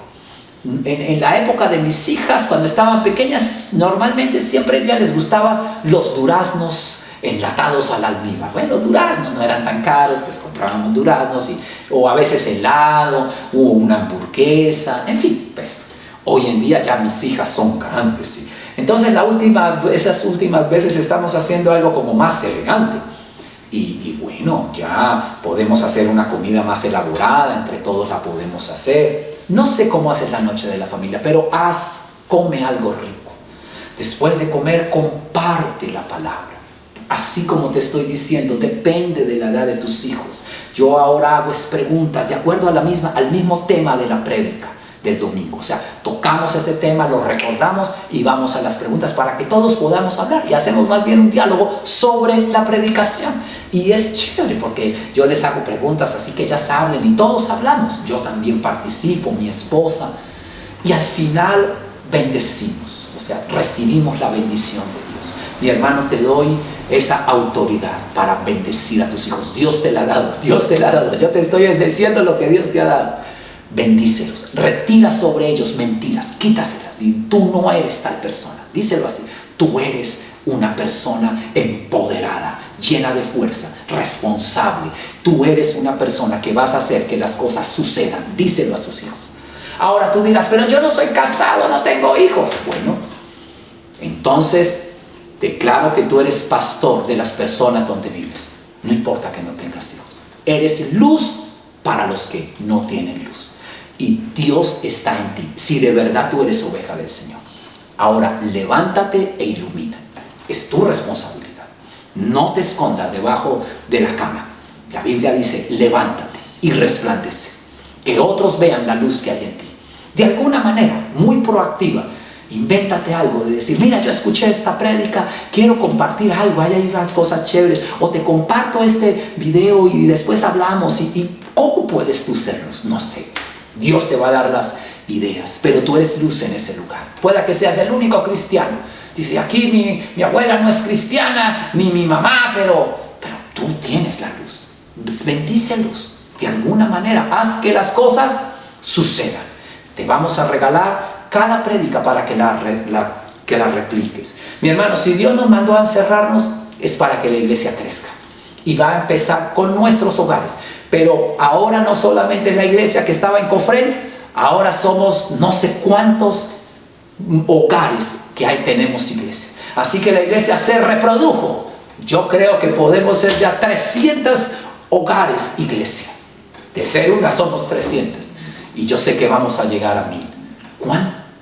En la época de mis hijas, cuando estaban pequeñas, normalmente siempre ya les gustaban los duraznos enlatados al almíbar. Bueno, duraznos no eran tan caros, pues comprábamos duraznos o a veces helado o una hamburguesa, en fin, pues hoy en día ya mis hijas son grandes, ¿sí? Entonces esas últimas veces estamos haciendo algo como más elegante y bueno, ya podemos hacer una comida más elaborada, entre todos la podemos hacer. No sé cómo hacer la noche de la familia, pero come algo rico. Después de comer, comparte la palabra. Así como te estoy diciendo, depende de la edad de tus hijos. Yo ahora hago preguntas de acuerdo al mismo tema de la prédica del domingo. O sea, tocamos ese tema, lo recordamos y vamos a las preguntas para que todos podamos hablar. Y hacemos más bien un diálogo sobre la predicación. Y es chévere porque yo les hago preguntas, así que ellas hablen y todos hablamos. Yo también participo, mi esposa. Y al final bendecimos, o sea, recibimos la bendición de Dios. Mi hermano, te doy esa autoridad para bendecir a tus hijos. Dios te la ha dado, Dios te la ha dado. Yo te estoy bendiciendo lo que Dios te ha dado. Bendícelos, retira sobre ellos mentiras, quítaselas. Y tú no eres tal persona, díselo así. Tú eres una persona empoderada, llena de fuerza, responsable. Tú eres una persona que vas a hacer que las cosas sucedan. Díselo a sus hijos. Ahora tú dirás, pero yo no soy casado, no tengo hijos. Bueno, entonces declaro que tú eres pastor de las personas donde vives. No importa que no tengas hijos. Eres luz para los que no tienen luz. Y Dios está en ti, si de verdad tú eres oveja del Señor. Ahora, levántate e ilumina. Es tu responsabilidad. No te escondas debajo de la cama. La Biblia dice, levántate y resplandece. Que otros vean la luz que hay en ti. De alguna manera, muy proactiva. Invéntate algo de decir, mira, yo escuché esta prédica, quiero compartir algo, hay unas cosas chéveres, o te comparto este video y después hablamos. ¿Y cómo puedes tú ser luz? No sé. Dios te va a dar las ideas, pero tú eres luz en ese lugar. Pueda que seas el único cristiano. Dice, aquí mi abuela no es cristiana, ni mi mamá, pero tú tienes la luz. Bendícelos de alguna manera. Haz que las cosas sucedan. Te vamos a regalar cada prédica para que la repliques. Mi hermano, si Dios nos mandó a encerrarnos, es para que la iglesia crezca. Y va a empezar con nuestros hogares. Pero ahora no solamente es la iglesia que estaba en Cofrén, ahora somos no sé cuántos hogares que ahí tenemos iglesia. Así que la iglesia se reprodujo. Yo creo que podemos ser ya 300 hogares iglesia. De ser una somos 300. Y yo sé que vamos a llegar a 1000.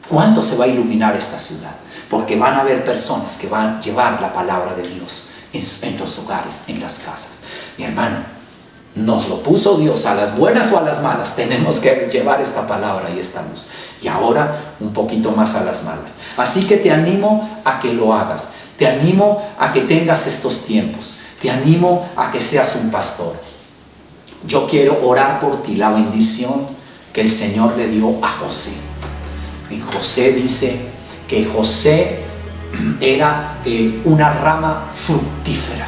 ¿Cuánto se va a iluminar esta ciudad? Porque van a haber personas que van a llevar la palabra de Dios en los hogares, en las casas. Mi hermano, nos lo puso Dios, a las buenas o a las malas. Tenemos que llevar esta palabra y esta luz. Y ahora un poquito más a las malas. Así que te animo a que lo hagas. Te animo a que tengas estos tiempos. Te animo a que seas un pastor. Yo quiero orar por ti, la bendición que el Señor le dio a José. Y José dice que José era una rama fructífera,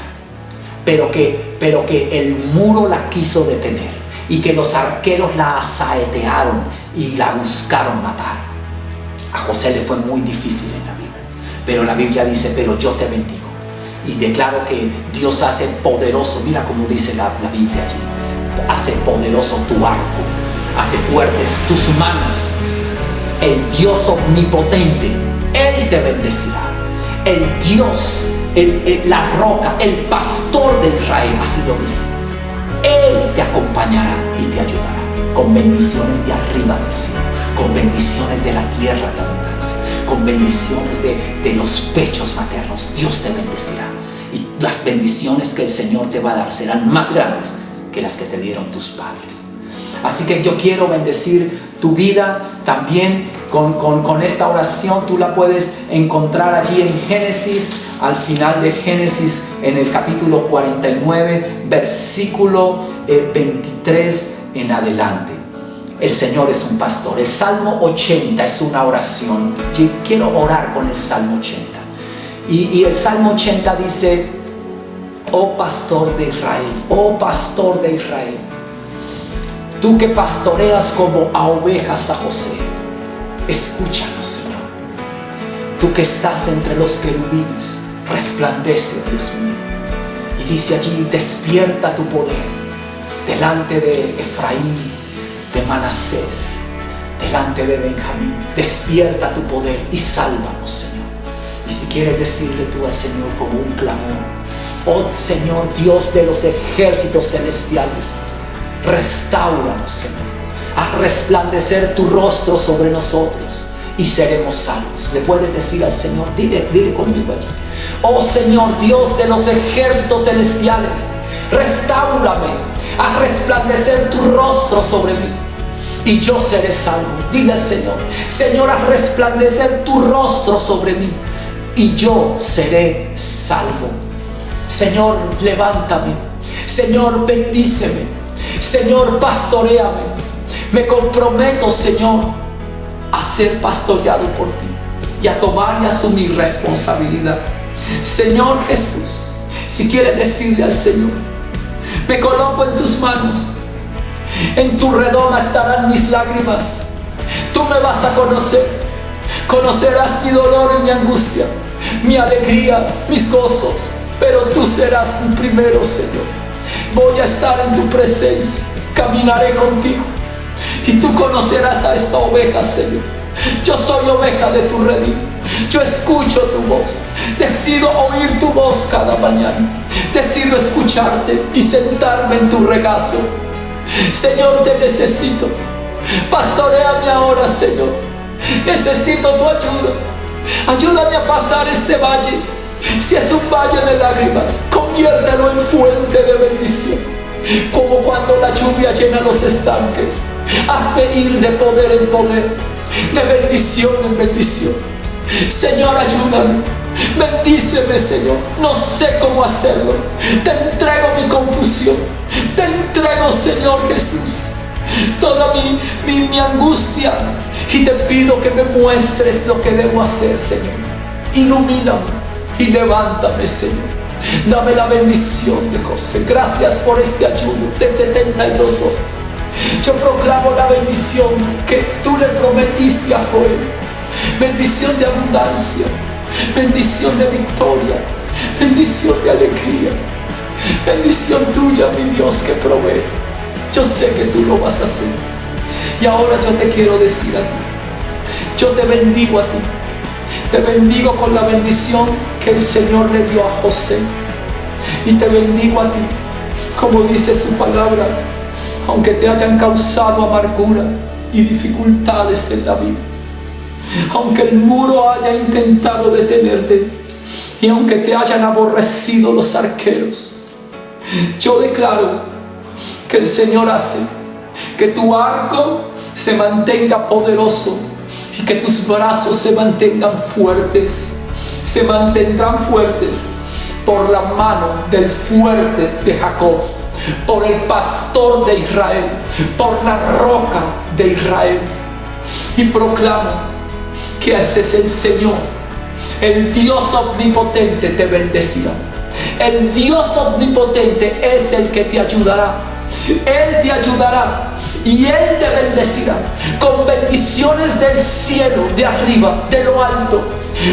pero que el muro la quiso detener y que los arqueros la asaetearon y la buscaron matar. A José le fue muy difícil en la Biblia, pero la Biblia dice, pero yo te bendigo y declaro que Dios hace poderoso, mira cómo dice la Biblia allí, hace poderoso tu arco, hace fuertes tus manos. El Dios omnipotente, Él te bendecirá. El Dios, la roca, el pastor de Israel, así lo dice. Él te acompañará y te ayudará con bendiciones de arriba del cielo, con bendiciones de la tierra de abundancia, con bendiciones de los pechos maternos. Dios te bendecirá. Y las bendiciones que el Señor te va a dar serán más grandes que las que te dieron tus padres. Así que yo quiero bendecir tu vida también con esta oración. Tú la puedes encontrar allí en Génesis, al final de Génesis, en el capítulo 49, versículo 23 en adelante. El Señor es un pastor. El Salmo 80 es una oración. Yo quiero orar con el Salmo 80. Y el Salmo 80 dice, oh pastor de Israel, oh pastor de Israel, tú que pastoreas como a ovejas a José, escúchanos, Señor. Tú que estás entre los querubines, resplandece, Dios mío. Y dice allí, despierta tu poder delante de Efraín, de Manasés, delante de Benjamín. Despierta tu poder y sálvanos, Señor. Y si quieres decirle tú al Señor como un clamor, oh Señor Dios de los ejércitos celestiales, restáuranos, Señor. Haz resplandecer tu rostro sobre nosotros y seremos salvos. Le puedes decir al Señor, dile conmigo allí. Oh Señor Dios de los ejércitos celestiales, restáurame. Haz resplandecer tu rostro sobre mí y yo seré salvo. Dile al Señor, Señor, haz resplandecer tu rostro sobre mí y yo seré salvo. Señor, levántame. Señor, bendíceme. Señor, pastoréame. Me comprometo, Señor, a ser pastoreado por ti y a tomar y asumir responsabilidad. Señor Jesús, si quieres decirle al Señor, me coloco en tus manos. En tu redoma estarán mis lágrimas. Tú me vas a conocer. Conocerás mi dolor y mi angustia, mi alegría, mis gozos. Pero tú serás mi primero, Señor. Voy a estar en tu presencia, caminaré contigo y tú conocerás a esta oveja, Señor. Yo soy oveja de tu redil. Yo escucho tu voz. Decido oír tu voz cada mañana. Decido escucharte y sentarme en tu regazo. Señor, te necesito. Pastoréame ahora, Señor. Necesito tu ayuda. Ayúdame a pasar este valle. Si es un valle de lágrimas, conviértelo en fuente de bendición. Como cuando la lluvia llena los estanques, hazme ir de poder en poder, de bendición en bendición. Señor, ayúdame. Bendíceme, Señor. No sé cómo hacerlo. Te entrego mi confusión. Te entrego, Señor Jesús, toda mi angustia. Y te pido que me muestres lo que debo hacer, Señor. ilumíname y levántame, Señor. Dame la bendición de José. Gracias por este ayuno de 72 horas. Yo proclamo la bendición que tú le prometiste a Joel. Bendición de abundancia, bendición de victoria, bendición de alegría, bendición tuya, mi Dios, que provee. Yo sé que tú lo vas a hacer. Y ahora yo te quiero decir a ti, yo te bendigo a ti. Te bendigo con la bendición que el Señor le dio a José. Y te bendigo a ti, como dice su palabra, aunque te hayan causado amargura y dificultades en la vida, aunque el muro haya intentado detenerte y aunque te hayan aborrecido los arqueros, yo declaro que el Señor hace que tu arco se mantenga poderoso y que tus brazos se mantengan fuertes. Se mantendrán fuertes por la mano del fuerte de Jacob, por el pastor de Israel, por la roca de Israel. Y proclamo que ese es el Señor, el Dios omnipotente te bendecirá. El Dios omnipotente es el que te ayudará. Él te ayudará y Él te bendecirá con bendiciones del cielo, de arriba, de lo alto,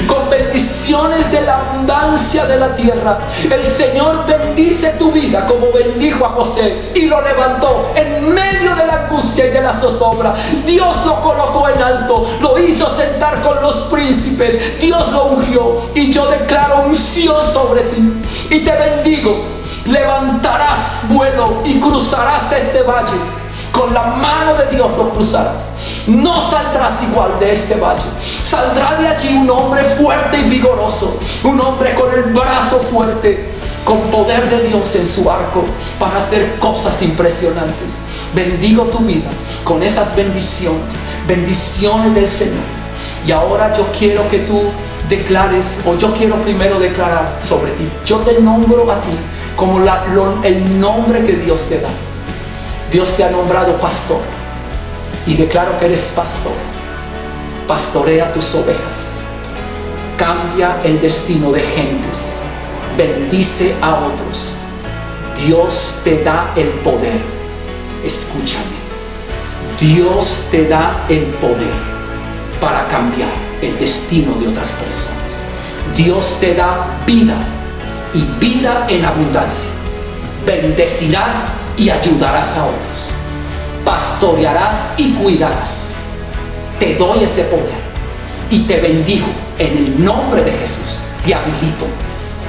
con bendiciones de la abundancia de la tierra. El Señor bendice tu vida como bendijo a José y lo levantó en medio de la angustia y de la zozobra. Dios lo colocó en alto, lo hizo sentar con los príncipes, Dios lo ungió, y yo declaro unción sobre ti y te bendigo. Levantarás vuelo y cruzarás este valle. Con la mano de Dios lo cruzarás. No saldrás igual de este valle. Saldrá de allí un hombre fuerte y vigoroso, un hombre con el brazo fuerte, con poder de Dios en su arco para hacer cosas impresionantes. Bendigo tu vida con esas bendiciones, bendiciones del Señor. Y ahora yo quiero que tú declares, o yo quiero primero declarar sobre ti. Yo te nombro a ti como el nombre que Dios te da. Dios te ha nombrado pastor y declaro que eres pastor. Pastorea tus ovejas, cambia el destino de gentes, bendice a otros. Dios te da el poder. Escúchame, Dios te da el poder para cambiar el destino de otras personas. Dios te da vida y vida en abundancia. Bendecirás y ayudarás a otros. Pastorearás y cuidarás. Te doy ese poder y te bendigo en el nombre de Jesús. Te habilito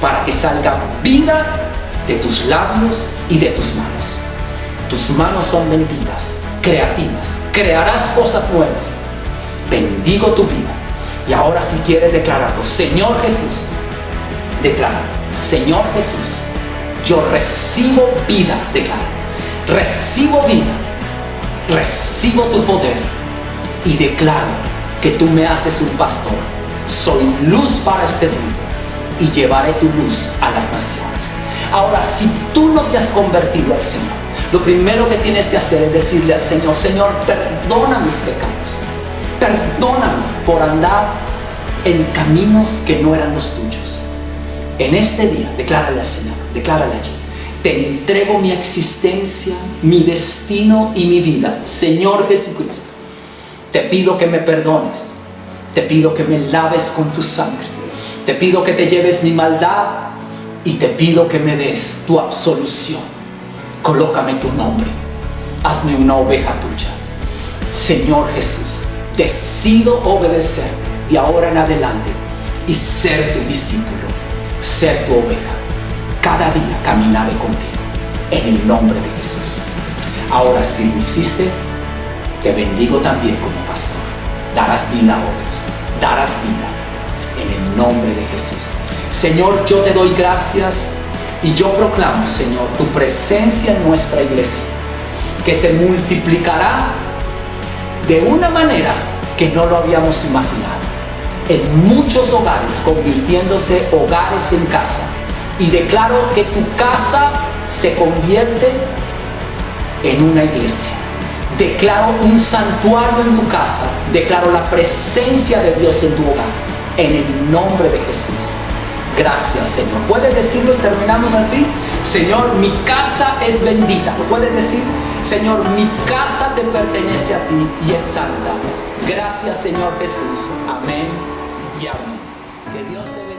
para que salga vida de tus labios y de tus manos. Tus manos son benditas, creativas. Crearás cosas nuevas. Bendigo tu vida. Y ahora, si quieres declararlo, Señor Jesús, declara: Señor Jesús, yo recibo vida. Declara: recibo vida, recibo tu poder y declaro que tú me haces un pastor. Soy luz para este mundo y llevaré tu luz a las naciones. Ahora, si tú no te has convertido al Señor, lo primero que tienes que hacer es decirle al Señor: Señor, perdona mis pecados, perdóname por andar en caminos que no eran los tuyos. En este día, declárale al Señor, declárale allí: te entrego mi existencia, mi destino y mi vida. Señor Jesucristo, te pido que me perdones, te pido que me laves con tu sangre, te pido que te lleves mi maldad y te pido que me des tu absolución. Colócame tu nombre, hazme una oveja tuya. Señor Jesús, decido obedecerte de ahora en adelante y ser tu discípulo, ser tu oveja. Cada día caminaré contigo en el nombre de Jesús. Ahora, si lo hiciste, te bendigo también como pastor. Darás vida a otros, darás vida en el nombre de Jesús. Señor, yo te doy gracias y yo proclamo, Señor, tu presencia en nuestra iglesia, que se multiplicará de una manera que no lo habíamos imaginado, en muchos hogares, convirtiéndose hogares en casa. Y declaro que tu casa se convierte en una iglesia. Declaro un santuario en tu casa. Declaro la presencia de Dios en tu hogar. en el nombre de Jesús. Gracias, Señor. ¿Puedes decirlo y terminamos así? Señor, mi casa es bendita. ¿Lo puedes decir? Señor, mi casa te pertenece a ti y es santa. Gracias, Señor Jesús. Amén y amén. Que Dios te bendiga.